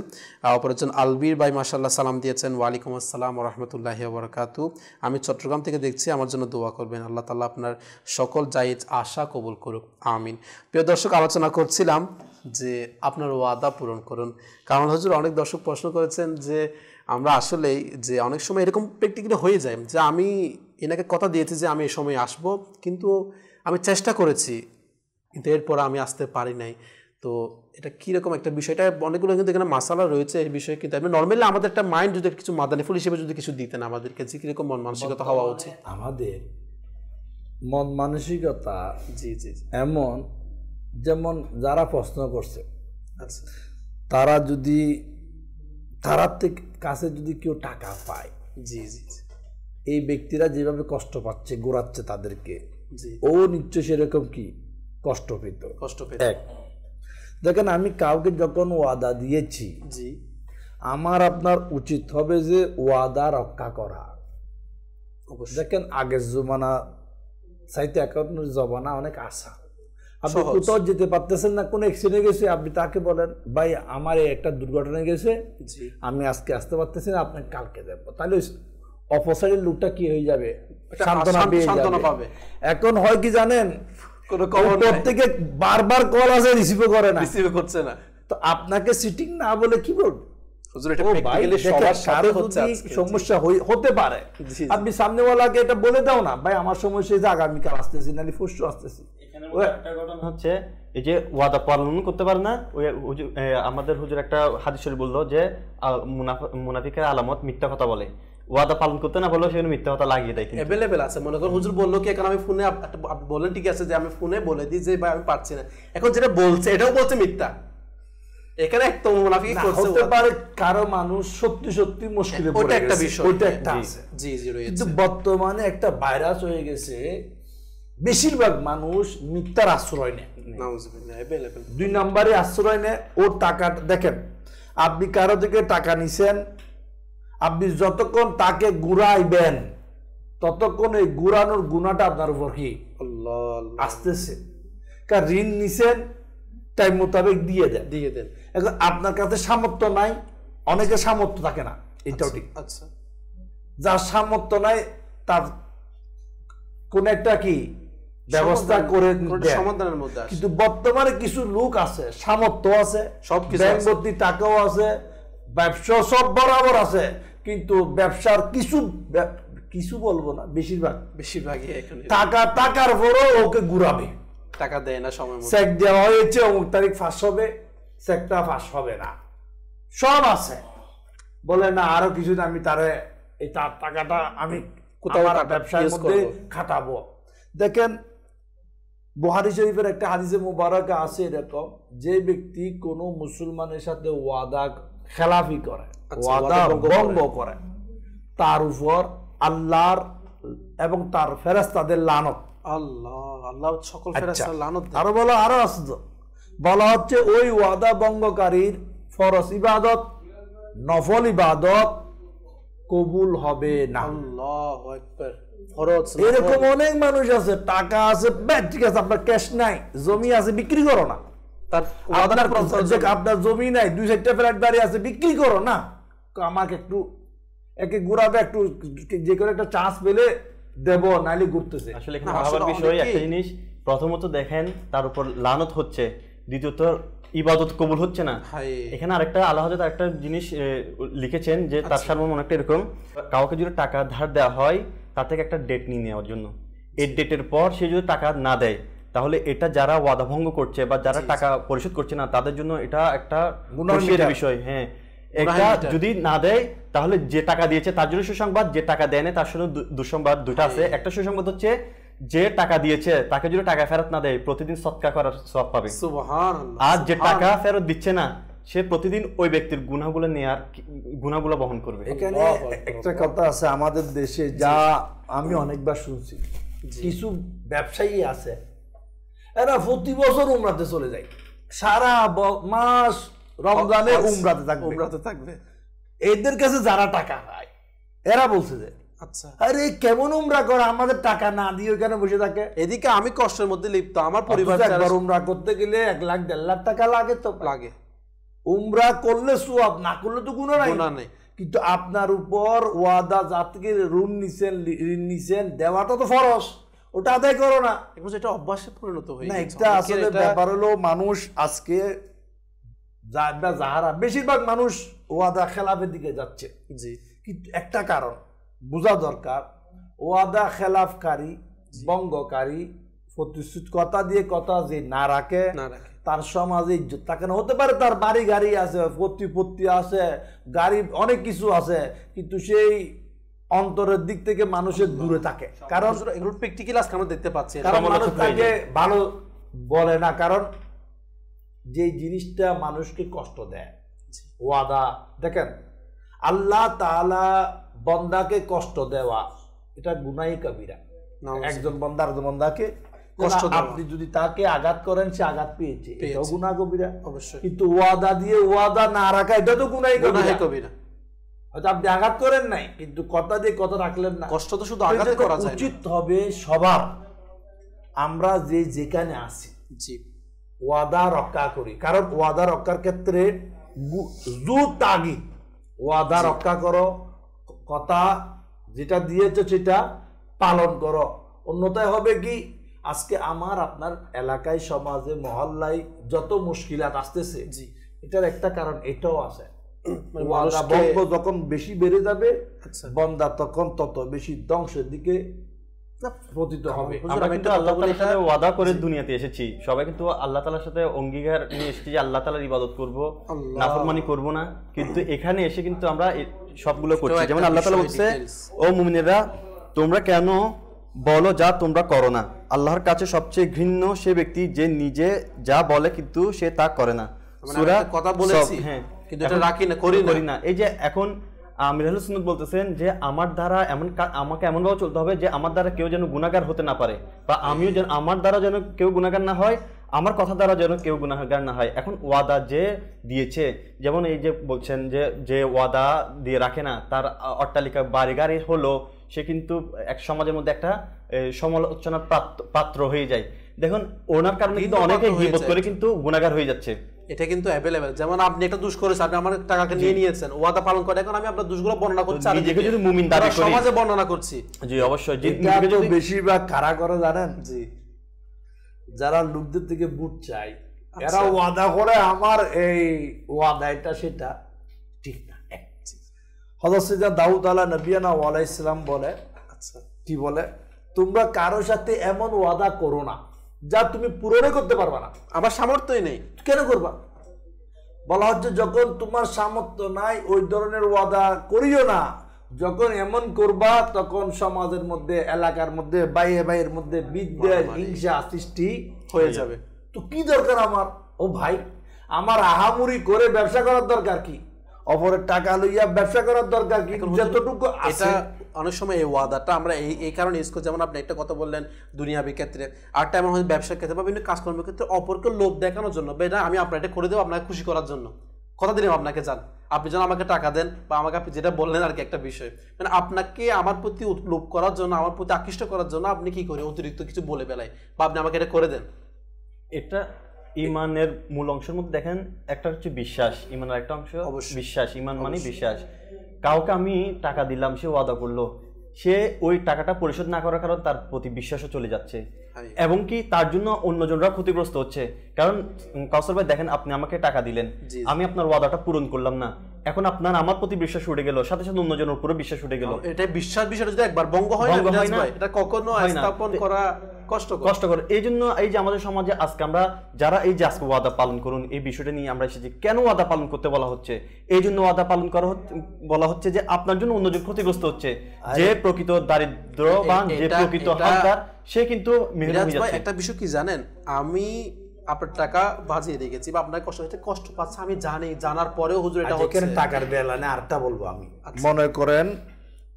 অপরজন আলবির ভাই মাশাআল্লাহ সালাম দিয়েছেন। ওয়া আলাইকুম আসসালাম ওয়া রাহমাতুল্লাহি ওয়া বারাকাতুহু। আমি চট্টগ্রাম থেকে দেখছি, আমার জন্য দোয়া করবেন, আল্লাহ তাআলা আপনার সকল জায়েজ আশা কবুল করুক, আমিন। প্রিয় দর্শক আলোচনা করছিলাম যে আপনার ওয়াদা পূরণ করুন। কারণ হুজুর অনেক দর্শক প্রশ্ন করেছেন যে আমরা আসলেই যে অনেক সময় এরকম প্র্যাকটিক্যালি হয়ে যায় যে আমি এনাকে কথা দিয়েছি যে আমি এই সময় আসব, কিন্তু আমি চেষ্টা করেছি কিন্তু এরপর আমি আসতে পারি নাই। তো এটা কিরকম একটা বিষয়, এটা অনেকগুলো কিন্তু এখানে মাসালা রয়েছে এই বিষয়ে, কিন্তু আমি নর্মালি আমাদের একটা মাইন্ড যদি কিছু মাদানী ফুল হিসেবে যদি কিছু দিতেন আমাদেরকে, যে কিরকম মন মানসিকতা হওয়া উচিত? আমাদের মন মানসিকতা জি জি এমন, যেমন যারা প্রশ্ন করছে আচ্ছা তারা যদি তার কাছে যদি কেউ টাকা পায়, জি জি এই ব্যক্তিরা যেভাবে কষ্ট পাচ্ছে, গোড়াচ্ছে তাদেরকে, জি ও নিশ্চয় সেরকম কি কষ্ট পেত। পেত। এক, দেখেন আমি কাউকে যখন ওয়াদা দিয়েছি, জি আমার আপনার উচিত হবে যে ওয়াদা রক্ষা করা। দেখেন আগের জমানা চাইতে এখন জমানা অনেক আশা। আপনি কোথাও যেতে পারতেছেন না, কোনো অ্যাক্সিডেন্ট গেছে, আপনি তাকে বলেন ভাই আমার একটা দুর্ঘটনা গেছে, আমি আজকে আসতে পারতেছি না, আপনাকে কালকে দেবো, তাহলে অপোসাইডের লোকটা কি হয়ে যাবে, সান্ত্বনা পাবে। এখন হয় কি জানেন, থেকে বারবার কল আসে, রিসিভ করে না, রিসিভ করছে না, তো আপনাকে সিটিং না বলে কি বলবো? সমস্যা হতে পারে, আপনি সামনেওয়ালাকে এটা বলে দাও না, ভাই আমার সমস্যা আগামীকাল আসতেছি, নাহলে পরশু আসতেছি। হচ্ছে এই যে ওয়াদা পালন করতে পারে না, ওই আমাদের হুজুর একটা হাদিস শরীফ বললো যে মুনাফিকের আলামত মিথ্যা কথা বলে, ওয়াদা পালন করতে না বললেও সেখানে মিথ্যা কথা লাগিয়ে দেয়। অ্যাভেলেবেল আছে, মনে করেন হুজুর বললো কি, এখন আমি ফোনে বলেন ঠিক আছে যে আমি ফোনে বলে দিই যে ভাই আমি পারছি না, এখন যেটা বলছে এটাও বলছে মিথ্যা, এখানে একদম মুনাফিক করছে। হতে পারে কারো মানুষ সত্যি সত্যি মুশকিলে পড়ে গেছে, একটা বিষয়, ওইটা একটা আছে। জি জি রয়েছে। কিন্তু বর্তমানে একটা ভাইরাস হয়ে গেছে, বেশিরভাগ মানুষ মিথ্যার আশ্রয় নেয়, দুই নম্বরে আশ্রয় নেয়। ও টাকা দেখেন, আপনি কারো থেকে টাকা নিছেন, আপনি যতক্ষণ তাকে ঘুরাইবেন ততক্ষণ এই ঘুরানোর গুণাটা আপনার উপর কি আসতেছে। কারণ ঋণ নিছেন টাইম মোতাবেক দিয়ে দেন। এখন আপনার কাছে সামর্থ্য নাই, অনেকের সামর্থ্য থাকে না, এটাও ঠিক। আচ্ছা, যার সামর্থ্য নাই তার কোন একটা কি ব্যবস্থা করে সমাধানের মধ্যে। কিন্তু বর্তমানে কিছু লোক আছে, সামর্থ্য আছে, সবকিছু ব্যাংক ভর্তি টাকাও আছে, ব্যবসা সব বরাবর আছে, কিন্তু ব্যবসার কিছু বলবো না, বেশিরভাগই টাকার পরও ওকে ঘুরাবে, টাকা দেয় না সময় মতো, চেক দেওয়া হয়েছে অমুক তারিখ ফাঁস হবে, চেকটা ফাঁস হবে না, সব আছে, বলে না আরো কিছু আমি তারে এই তার টাকাটা আমি কোথাও ব্যবসার মধ্যে খাটাবো। দেখেন বুখারী শরীফের একটা হাদিসে মুবারাকা আছে এরকম, যে ব্যক্তি কোনো মুসলমানের সাথে ওয়াদা খেলাফি করে, ওয়াদা ভঙ্গ করে, তার উপর আল্লাহর এবং তার ফেরেশতাদের লানত। আল্লাহ সকল ফেরেশতার লানত। আরো আছে, বলা হচ্ছে ওই ওয়াদা ভঙ্গকারীর ফরজ ইবাদত, নফল ইবাদত কবুল হবে না। আল্লাহু আকবার। এরকম অনেক মানুষ আছে, টাকা আছে, ঠিক আছে, আপনার ক্যাশ নাই, জমি আছে, বিক্রি করো না। আপনার জমি নাই, 2-4টা ফ্ল্যাট বাড়ি আছে, বিক্রি করো না, আমাকে একটু একে ঘুরাবে, একটু যে কোনো একটা চান্স পেলে দেব, নাইলে ঘুরতেছে। আসলে এখানে ভাবার বিষয় একটা জিনিস, প্রথমত দেখেন তার উপর লানত হচ্ছে, দ্বিতীয়ত ইবাদত কবুল হচ্ছে না। এখানে আরেকটা আল্লাহ হযরত একটা জিনিস লিখেছেন যে তার সারমর্ম অনেকটা এরকম, কাউকে যদি টাকা ধার দেওয়া হয় তার থেকে একটা ডেট নিয়ে নেওয়ার জন্য, এই ডেটের পর সে যদি টাকা না দেয় তাহলে এটা যারা ওয়াদা ভঙ্গ করছে বা যারা টাকা পরিশোধ করছে না তাদের জন্য এটা একটা গুনাহের বিষয়। হ্যাঁ, এটা যদি না দেয় তাহলে যে টাকা দিয়েছে তার জন্য সুসংবাদ, যে টাকা দেয় না তার জন্য দুঃসংবাদ। দুটো আছে, একটা সুসংবাদ হচ্ছে যে টাকা দিয়েছে তাকে যদি টাকা ফেরত না দেয় প্রতিদিন সদকা করার সওয়াব পাবে, সুবহানাল্লাহ। আর যে টাকা ফেরত দিচ্ছে না সে প্রতিদিন ওই ব্যক্তির গুনাহগুলো বহন করবে। এখানে একটা কথা আছে আমাদের দেশে, যা আমি অনেকবার শুনছি, কিছু ব্যবসায়ী আছে এরা প্রতি বছর উমরাতে চলে যায়, সারা মাস রমজানে উমরাতে থাকবে। এদের কাছে যারা টাকা পায় এরা বলছে যে আচ্ছা আরে কেমন উমরা করে, আমাদের টাকা না দিয়ে ওখানে বসে থাকে, এদিকে আমি কষ্টের মধ্যে লিপ্ত, আমার পরিবার একবার উমরা করতে গেলে 1-1.5 লাখ টাকা লাগে, তো লাগে। উমরা করলে সওয়াব, না করলে তো গুনাহ নাই। কিন্তু আপনার উপর ওয়াদা যাত্রী ঋণ নিছেন, দেওয়াটা তো ফরজ, ওটা আদায় করো না, এটা অভ্যাসে পরিণত হয়ে গেছে। একটা আসলে ব্যাপার হলো, মানুষ আজকে যাহারা বেশিরভাগ মানুষ ওয়াদা খেলাফের দিকে যাচ্ছে। জি, কিন্তু একটা কারণ বোঝা দরকার, ওয়াদা খেলাফকারী, ভঙ্গকারী, প্রতিশ্রুত কথা দিয়ে কথা যে না রাখে তার সমাজে ইজ্জত থাকে না। হতে পারে তার বাড়ি গাড়ি আছে, প্রতিপত্তি আছে, গাড়ি অনেক কিছু আছে, কিন্তু সেই অন্তরের দিক থেকে মানুষের দূরে থাকে। কারণ এগুলো প্র্যাকটিক্যাল আজকে আমরা দেখতে পাচ্ছি, কারণ মানুষ তাকে ভালো বলে না, কারণ যে জিনিসটা মানুষকে কষ্ট দেয় ওয়াদা। দেখেন আল্লাহ তাআলা বান্দাকে কষ্ট দেওয়া এটা গুনাহ কবিরা। একজন বান্দা আরেকজন বান্দাকে কষ্ট দেওয়া, আপনি যদি তাকে আঘাত করেন সে আঘাত পেয়েছে, এটাও গুনাহ কবিরা অবশ্যই। কিন্তু ওয়াদা দিয়ে ওয়াদা না রাখা এটা তো গুনাহ কবিরা। হয়তো আপনি আঘাত করেন নাই, কিন্তু কথা দিয়ে কথা রাখলেন না, কষ্ট তো শুধু আঘাতে করা যায়। উচিত হবে সবার আমরা যে যেখানে আছি জি ওয়াদা রক্ষা করি, কারণ ওয়াদা রক্ষার ক্ষেত্রে ওয়াদা রক্ষা করো, কথা যেটা দিয়েছো সেটা পালন করো। অন্যথায় হবে কি, আজকে আমার আপনার এলাকায় সমাজে মহল্লায় যত মুশকিলাত আসতেছে জি এটার একটা কারণ এটাও আছে। ওয়াদা ভঙ্গ যখন বেশি বেড়ে যাবে বান্দা তখন তত বেশি ধ্বংসের দিকে পতিত হবে। আমরা কিন্তু আল্লাহ তাআলার সাথে ওয়াদা করে দুনিয়াতে এসেছি, সবাই কিন্তু আল্লাহ তাআলার সাথে অঙ্গীকার নিয়ে এসেছি যে আল্লাহ তাআলার ইবাদত করব, নাফরমানি করব না, কিন্তু এখানে এসে কিন্তু আমরা সবগুলো করছি। যেমন আল্লাহ তাআলা বলছে, ও মুমিনেরা তোমরা কেন বলো যা তোমরা করো না, আল্লাহর কাছে সবচেয়ে ঘৃণ্য সে ব্যক্তি যে নিজে যা বলে কিন্তু সে তা করে না। সূরা কথা বলেছি হ্যাঁ কিন্তু এটা রাখি না, করি না। এই যে এখন আমির আহলে সুন্নাত বলতেছেন যে আমার দ্বারা আমাকে এমন ভাবে চলতে হবে যে আমার দ্বারা কেউ যেন গুনাহগার হতে না পারে, বা আমিও যেন আমার দ্বারা যেন কেউ গুনাহগার না হয়, আমার কথা দ্বারা যেন কেউ গুনাহগার না হয়। এখন ওয়াদা যে দিয়েছে, যেমন এই যে বলছেন যে ওয়াদা দিয়ে রাখে না, তার অট্টালিকা বাড়ি গাড়ি হলো, সে কিন্তু এক সমাজের মধ্যে একটা সমালোচনার পাত্র হয়ে যায়। দেখুন ওনার কারণে কিন্তু অনেকে গীবত করে কিন্তু গুনাহগার হয়ে যাচ্ছে। এটা কিন্তু অ্যাভেলেবল। যেমন আপনি একটা দোষ করেছেন, আপনি আমার টাকাকে নিয়ে নিয়েছেন, ওয়াদা পালন করে, এখন আমি আপনার দোষগুলো বর্ণনা করছি, নিজেকে যদি মুমিন দাবি করি, সমাজে বর্ণনা করছি। জি অবশ্যই। নিজেকে যদি বেশিরভাগ কারা করে জানেন, জি যারা লোকদের থেকে বুট চায়, এরা ওয়াদা করে আমার এই ওয়াদা এটা সেটা ঠিক না। হযরত সাইয়েদনা দাউদ আলাইহিস নবিয়ানা ওয়া আলাইহিস সালাম বলে, আচ্ছা কি বলে, তোমরা কারো সাথে এমন ওয়াদা করো না যা তুমি পূরণ করতে পারবে না, আমার সামর্থ্যই নেই, কেন করবা? বলা হচ্ছে যখন তোমার সামর্থ্য নাই ওই ধরনের ওয়াদা করিও না, যখন এমন করবা তখন সমাজের মধ্যে এলাকার মধ্যে ভাইয়ের মধ্যে বিদ্বেষ হিংসা সৃষ্টি হয়ে যাবে। তো কি দরকার আমার? ও ভাই আমার আহামুরি করে ব্যবসা করার দরকার কি? অপরের টাকা লইয়া ব্যবসা করার দরকার কি? যতটুকু আছে অনেক সময় এই ওয়াদাটা আমরা এই কারণে ইউজ করি। যেমন আপনি একটা কথা বললেন দুনিয়াবি ক্ষেত্রে, আরটা এমন হয় ব্যবসার ক্ষেত্রে বা বিভিন্ন কাজকর্মের ক্ষেত্রে অপরকে লোভ দেখানোর জন্য, বা এটা আমি আপনার এটা করে দেবো আপনাকে খুশি করার জন্য, কথা দিলাম আপনাকে যান, আপনি যেন আমাকে টাকা দেন, বা আমাকে আপনি যেটা বললেন আর কি একটা বিষয়, মানে আপনাকে আমার প্রতি লোভ করার জন্য, আমার প্রতি আকৃষ্ট করার জন্য আপনি কি করে অতিরিক্ত কিছু বলে বেলায়, বা আপনি আমাকে এটা করে দেন। এটা ইমানের মূল অংশের মধ্যে দেখেন একটা হচ্ছে বিশ্বাস, ইমানের একটা অংশ বিশ্বাস। ইমান মানে বিশ্বাস। কাউকে আমি টাকা দিলাম, সে ওয়াদা করলো, সে ওই টাকাটা পরিশোধ না করার কারণে তার প্রতি বিশ্বাসও চলে যাচ্ছে, এবং কি তার জন্য অন্যজনরা ক্ষতিগ্রস্ত হচ্ছে। কারণ কাউসার ভাই দেখেন, আপনি আমাকে টাকা দিলেন, আমি আপনার ওয়াদাটা পূরণ করলাম না, এখন আপনার আমার প্রতি বিশ্বাস উঠে গেল, সাথে সাথে অন্যজনের উপরে বিশ্বাস উঠে গেল। এটা বিশ্বাস বিষয়টা যদি একবার ভঙ্গ হয় না, এটা কখনো স্থাপন করা কষ্টকর। এই জন্য এই যে আমাদের সমাজে আজকে আমরা যারা এই যে আজকে ওয়াদা পালন করুন এই বিষয়টা নিয়ে আমরা এসেছি, কেন ওয়াদা পালন করতে বলা হচ্ছে? এই জন্য ওয়াদা পালন করা বলা হচ্ছে যে আপনার জন্য অন্যজন ক্ষতিগ্রস্ত হচ্ছে, যে প্রকৃত দারিদ্র বা যে প্রকৃত হকদার সে কিন্তু একটা বিষয় কি জানেন, আমি আপনার টাকা বাজিয়ে রেখেছি বা আপনার কষ্ট পাচ্ছে আমি জানি, জানার পরেও হুজুর এটা হচ্ছে টাকার বেলানে আরটা বলবো আমি। মনে করেন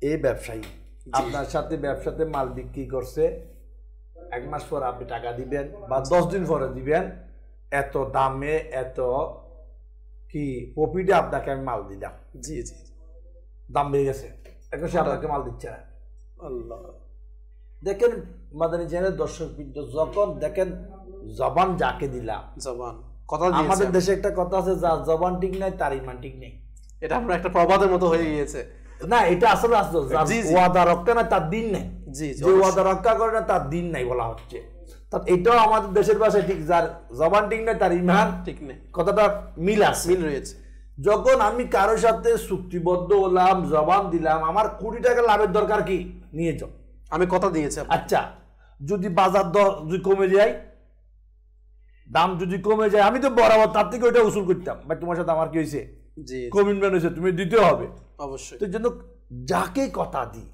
এই ব্যবসায়ী আপনার সাথে ব্যবসাতে মাল বিক্রি করছে, 1 মাস পর আপনি টাকা দিবেন বা 10 দিন পরে দিবেন, এত দামে এত কি প্রফিটে আপনাকে আমি মাল দিলাম, জি জি দাম বেড়ে গেছে, এখন সে আপনাকে মাল দিচ্ছে না। আল্লাহ দেখেন মাদানী চ্যানেলের দর্শকবৃন্দ, যখন দেখেন জবান যাকে দিলাম, জবান কথা আমাদের দেশে একটা কথা আছে, যার জবান ঠিক নাই তার ইমান ঠিক নেই। এটা আমরা একটা প্রবাদের মতো হয়ে গিয়েছে না, এটা আসলে ওয়াদা রক্ষা না তার দিন নেই, যে ওয়াদা রক্ষা করে না তার দিন নাই বলা হচ্ছে। এটাও আমাদের দেশের ভাষায় ঠিক, যার জবান ঠিক নেই তার ইমান ঠিক নেই, কথাটা মিল রয়েছে। যখন আমি কারোর সাথে চুক্তিবদ্ধ হলাম, জবান দিলাম, আমার 20 টাকা লাভের দরকার কি? নিয়ে যাও, আমি কথা দিয়েছি। আচ্ছা যদি বাজার দর যদি কমে যায়, দাম যদি কমে যায় আমি তো বরাবর তার থেকে ওইটা উসুল করতাম, ভাই তোমার সাথে আমার কি হয়েছে, জি কমিটমেন্ট হয়েছে, তুমি দিতে হবে অবশ্যই। তো জন্য যাকে কথা দিই,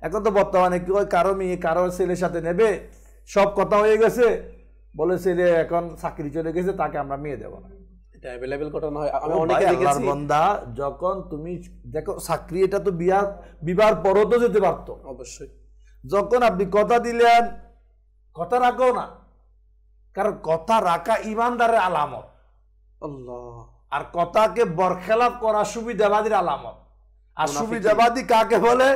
এখন তো বর্তমানে কি হয়, কারো মেয়ে কারো ছেলের সাথে নেবে, সব কথা হয়ে গেছে, বলে ছেলে এখন চাকরি চলে গেছে, তাকে আমরা মেয়ে দেবো না। এটা অ্যাভেলেবল কথা নয়, আমি অনেকে দেখেছি। বন্ধা যখন তুমি দেখো চাকরি, এটা তো বিবাহ পরও তো যেতে পারতো, অবশ্যই। যখন আপনি কথা দিলেন, কথা রাখো না, কারণ কথা রাখা ইমানদারের আলামত। আল্লাহ। আর কথাকে বরখেলাপ করা সুবিধাবাদীর আলামত। আর সুবিধাবাদী কাকে বলে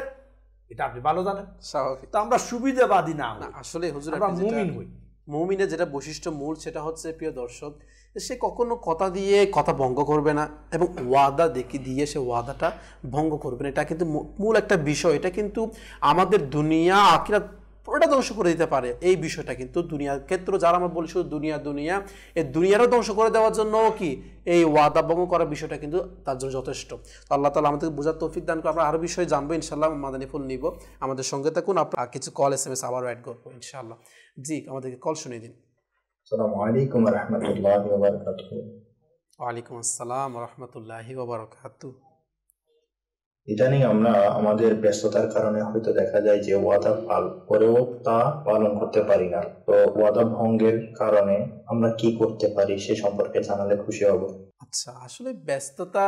এটা আপনি ভালো জানেন। স্বাভাবিক। তো আমরা সুবিধাবাদী না, আসলে হুজুর আমরা মুমিন হই। মুমিনের যেটা বৈশিষ্ট্য মূল, সেটা হচ্ছে প্রিয় দর্শক, সে কখনো কথা দিয়ে কথা ভঙ্গ করবে না, এবং ওয়াদা দিয়ে সে ওয়াদাটা ভঙ্গ করবে না। এটা কিন্তু মূল একটা বিষয়। এটা কিন্তু আমাদের দুনিয়া আখিরাত পুরোটা ধ্বংস করে দিতে পারে এই বিষয়টা। কিন্তু দুনিয়ার ক্ষেত্রে যারা আমরা বলি শুধু দুনিয়া এই দুনিয়ারও ধ্বংস করে দেওয়ার জন্য কি এই ওয়াদা ভঙ্গ করার বিষয়টা কিন্তু তার জন্য যথেষ্ট। তো আল্লাহ তাআলা আমাদেরকে বোঝার তৌফিক দান করে। আমরা আরো বিষয় জানবো ইনশাআল্লাহ, মাদানী ফুল নিব। আমাদের সঙ্গে থাকুন, আপনার কিছু কল SMS আবারও অ্যাড করবো ইনশাআল্লাহ। জি, আমাদেরকে কল শুনিয়ে দিন। আসসালামু আলাইকুম ওয়া রাহমাতুল্লাহি ওয়া বারাকাতুহু। ওয়ালাইকুম আসসালাম ওয়া রাহমাতুল্লাহি ওয়া বারাকাতুহু। ইদানিং আমরা আমাদের ব্যস্ততার কারণে হয়তো দেখা যায় যে ওয়াদা করেও তা পালন করতে পারি না। তো ওয়াদা ভঙ্গের কারণে আমরা কি করতে পারি সে সম্পর্কে জানালে খুশি হব। আচ্ছা, আসলে ব্যস্ততা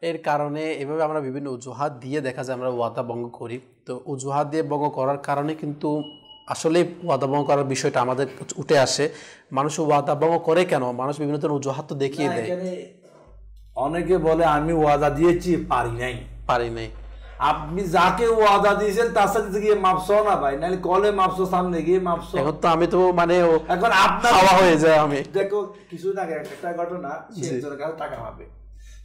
এর কারণে এভাবে আমরা বিভিন্ন অজুহাত দিয়ে দেখা যায় আমরা ওয়াদা ভঙ্গ করি। তো অজুহাত দিয়ে ভঙ্গ করার কারণে কিন্তু আসলে ওয়াদা ভঙ্গ করার বিষয়টা আমাদের উঠে আসে। মানুষ ওয়াদা ভঙ্গ করে কেন? মানুষ বিভিন্ন ধরনের অজুহাত তো দেখিয়ে দেয়। অনেকে বলে আমি ওয়াদা দিয়েছি পারি নাই। আপনি যাকে ওয়াদা দিয়েছেন তার সাথে গিয়ে মাপছো না ভাই, নাহলে কলে মাপছো, সামনে গিয়ে মাপছো। এখন তো আমি তো মানে এখন আপনার খাওয়া হয়ে যায়। আমি দেখো কিছুদিন আগে একটা ঘটনা, সে একজনের কাছে টাকা পাবে,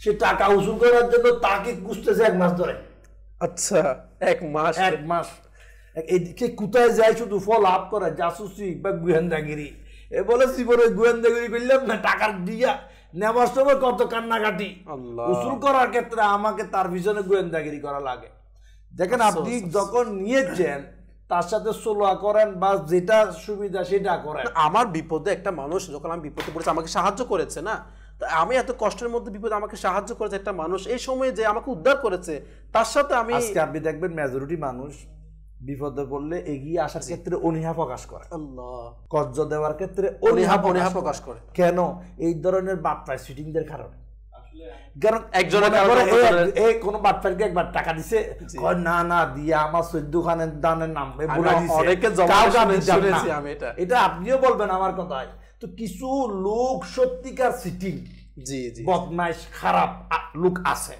সে টাকা উসুল করার জন্য তাকে খুঁজতেছে 1 মাস ধরে। আচ্ছা, 1 মাস এদিকে কোথায় যায় শুধু ফল আপ করে, জাসুসি বা গোয়েন্দাগিরি। এ বলে জীবনে গোয়েন্দাগিরি করলাম না, টাকার দিয়া নেওয়ার সময় কত কান্নাকাটি। উসুল করার ক্ষেত্রে আমাকে তার পিছনে গোয়েন্দাগিরি করা লাগে। দেখেন আপনি যখন নিয়েছেন তার সাথে সোলা করেন বা যেটা সুবিধা সেটা করেন। আমার বিপদে একটা মানুষ যখন আমি বিপদে পড়েছে আমাকে সাহায্য করেছে না, আমি এত কষ্টের মধ্যে বিপদে আমাকে সাহায্য করেছে একটা মানুষ, এই সময়ে যে আমাকে উদ্ধার করেছে তার সাথে আমি। আজকে আপনি দেখবেন মেজরিটি মানুষ বিপদে পড়লে এগিয়ে আসার ক্ষেত্রে অনীহা প্রকাশ করে, কর্জ দেওয়ার ক্ষেত্রে অনীহা প্রকাশ করে। কেন? এই ধরনের বাটপার সিটিংদের কারণে। কারণ একজনের কোন বাটপারকে একবার টাকা দিছে, না না দিয়ে আমার 14 খানের দানের নাম বলে দিছে, এটা আপনিও বলবেন আমার কথায়। তো কিছু লোক সত্যিকার সিটিং, বদমাইশ খারাপ লোক আছে,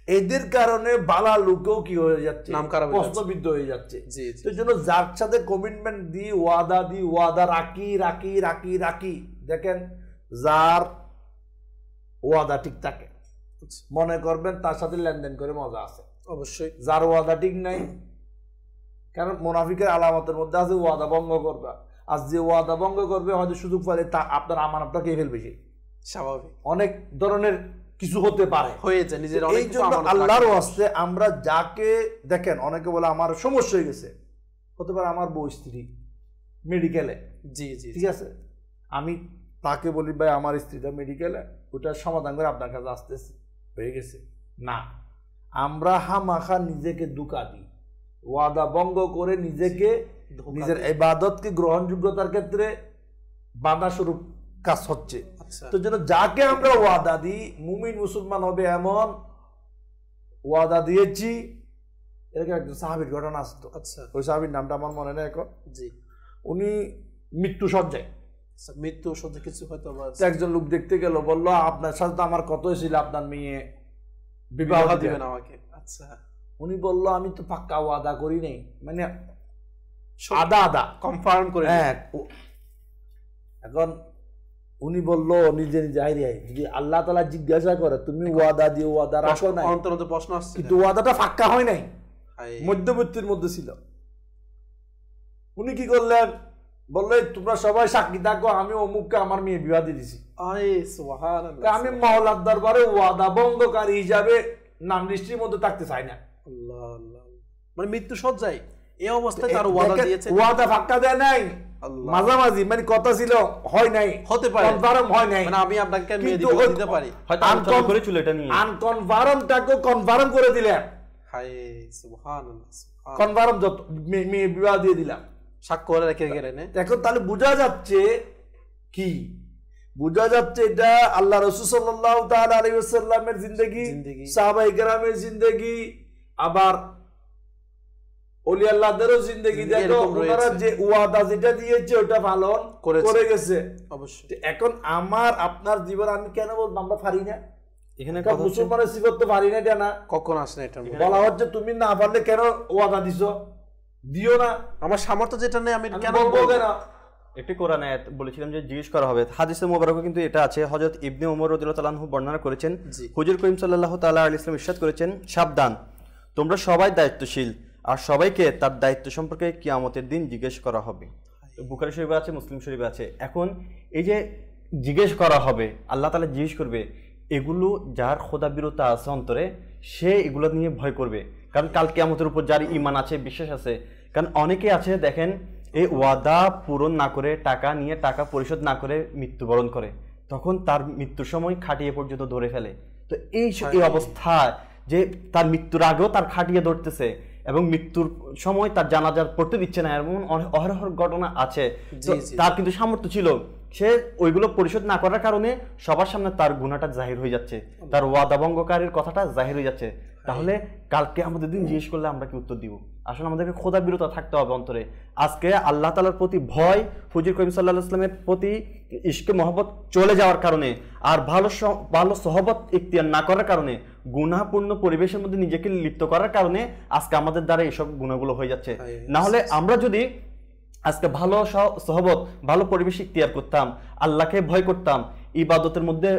এদের কারণে বালা লোকেও কি হয়ে যাচ্ছে, প্রশ্নবিদ্ধ হয়ে যাচ্ছে। সেই জন্য যার সাথে কমিটমেন্ট ওয়াদা রাখি, দেখেন যার ওয়াদা ঠিক থাকে মনে করবেন তার সাথে লেনদেন করে মজা আছে। অবশ্যই যার ওয়াদা ঠিক নাই, কারণ মুনাফিকের আলামতের মধ্যে আছে ওয়াদা ভঙ্গ করবে। আর যে ওয়াদা ভঙ্গ করবে হয়তো সুযোগ পারে তা আপনার আমানতটা কে ফেলবে, স্বাভাবিক অনেক অনেক ধরনের কিছু হতে পারে, হয়েছে নিজের। এই জন্য আল্লাহর ওয়াস্তে আমরা যাকে দেখেন, অনেকে বলে আমার সমস্যা হয়ে গেছে, হতে পারে আমার বউ স্ত্রী মেডিকেলে, ঠিক আছে, আমি তাকে বলি ভাই আমার স্ত্রীটা মেডিকেলে, ওটার সমাধান করে আপনার কাছে আসতেছি, হয়ে গেছে না। আমরা হামাখা নিজেকে ধোঁকা দিই, ওয়াদা ভঙ্গ করে নিজেকে নিজের ইবাদতকে গ্রহণযোগ্যতার ক্ষেত্রে বাধা স্বরূপ কাজ হচ্ছে। তো যেন যাকে আমরা ওয়াদা দিই মুমিন মুসলমান হবে এমন ওয়াদা দিয়েছি। এরকম একজন সাহাবীর ঘটনা আসতো, ওই সাহাবীর নামটা আমার মনে নেই এখন। উনি মৃত্যু সজ্জায় কিছু হয়তো একজন লোক দেখতে গেল, বললো আপনার সাথে তো আমার কত ছিল, আপনার মেয়ে বিবাহ দিবেন আমাকে। আচ্ছা, উনি বললো আমি তো পাক্কা ওয়াদা করি নাই, মানে আদা কনফার্ম করে। হ্যাঁ, এখন উনি বললো নিজে যদি আল্লাহ তাআলা জিজ্ঞাসা করে তুমি ওয়াদা দিয়ে ওয়াদা রাখো না, অন্তত প্রশ্ন আসছে, কিন্তু ওয়াদাটা পাক্কা হয় নাই, মধ্যবর্তীর মধ্যে ছিল। উনি কি করলেন, বললে তোমরা সবাই সাক্ষী থাকো আমি অমুককে আমার মেয়ে বিবাহ দিয়ে দিছি। আমি মাওলার দরবারে ওয়াদা ভঙ্গকারী হিসাবে নাম লিস্টের মধ্যে থাকতে চাই না। মানে মৃত্যু সজ্জায় এই অবস্থায় তার ওয়াদা দিয়েছে, ওয়াদা ফাঁকা দেয় নাই, মাঝামাঝি মানে কথা ছিল হয় নাই, হতে পারে কনফার্ম হয় নাই, মানে আমি আপনাকে মেয়ে দিতে পারি, হয়তো আলোচনা করেছিল এটা নিয়ে, আনকনফার্মটাকে কনফার্ম করে দিলেন। হায় সুবহানাল্লাহ, কনফার্ম যত মেয়ে বিবাহ দিয়ে দিলাম, সাক্ষ্য করে রেখে গেলেন। এখন তাহলে বোঝা যাচ্ছে কি, বোঝা যাচ্ছে এটা আল্লাহ রাসূল সাল্লাল্লাহু তাআলা আলাইহি ওয়াসাল্লামের জিন্দেগি, সাহাবায়ে কেরামের জিন্দেগি, আবার ওলি আল্লাহদেরও জিন্দেগি। দেখো ওনারা যে ওয়াদা যেটা দিয়েছে ওটা পালন করে গেছে অবশ্যই। এখন আমার আপনার জীবন আমি কেন বলবো আমরা পারি না? এখানে মুসলমানের সিফত তো পারি না, এটা না কখন আসে এটা বলা হচ্ছে তুমি না পারলে কেন ওয়াদা দিছো, দিও না, আমার সামর্থ্য যেটা নেই আমি কেন বলবো কেন? একটি কোরআন আয়াত বলেছিলাম যে জিজ্ঞেস করা হবে, হাদিসে মোবারকে কিন্তু এটা আছে। হযরত ইবনে ওমর রাদিয়াল্লাহু তাআলা আনহু বর্ণনা করেছেন, হুজুর করিম সাল্লাল্লাহু তাআলা আলাইহি ওয়াসাল্লাম ইরশাদ করেছেন, সাবধান তোমরা সবাই দায়িত্বশীল, আর সবাইকে তার দায়িত্ব সম্পর্কে কিয়ামতের দিন জিজ্ঞেস করা হবে। বুখারী শরীফে আছে, মুসলিম শরীফে আছে। এখন এই যে জিজ্ঞেস করা হবে, আল্লাহ তাআলা জিজ্ঞেস করবে, এগুলো যার খোদা বিরতা আছে অন্তরে সে এগুলো নিয়ে ভয় করবে, কারণ কাল কিয়ামতের উপর যার ঈমান আছে, বিশ্বাস আছে। কারণ অনেকে আছে দেখেন এই ওয়াদা পূরণ না করে, টাকা নিয়ে টাকা পরিশোধ না করে মৃত্যুবরণ করে, তখন তার মৃত্যুর সময় খাটিয়ে পর্যন্ত ধরে ফেলে। তো এই অবস্থায় যে তার মৃত্যুর আগেও তার খাটিয়ে ধরতেছে এবং মৃত্যুর সময় তার জানাজা পড়তে দিচ্ছে না, এমন অহরহ ঘটনা আছে। তার কিন্তু সামর্থ্য ছিল, সে ওইগুলো পরিশোধ না করার কারণে সবার সামনে তার গুনাহটা জাহির হয়ে যাচ্ছে, তার ওয়াদা ভঙ্গকারীর কথাটা জাহির হয়ে যাচ্ছে। তাহলে কালকে আমাদের দিন জিজ্ঞেস করলে আমরা কি উত্তর দিব? আসলে আমাদেরকে খোদা বিরত থাকতে হবে অন্তরে। আজকে আল্লাহ তাআলার প্রতি ভয়, হুজুর করিম সাল্লাল্লাহু আলাইহি ওয়াসাল্লামের প্রতি ইশকে মহব্বত চলে যাওয়ার কারণে, আর ভালো সহবত ইখতিয়ার না করার কারণে, গুনাহপূর্ণ পরিবেশের মধ্যে নিজেকে লিপ্ত করার কারণে আজকে আমাদের দ্বারা এইসব গুনাহগুলো হয়ে যাচ্ছে। না হলে আমরা যদি আজকে ভালো সহবত, ভালো পরিবেশ ইখতিয়ার করতাম, আল্লাহকে ভয় করতাম, ইবাদতের মধ্যে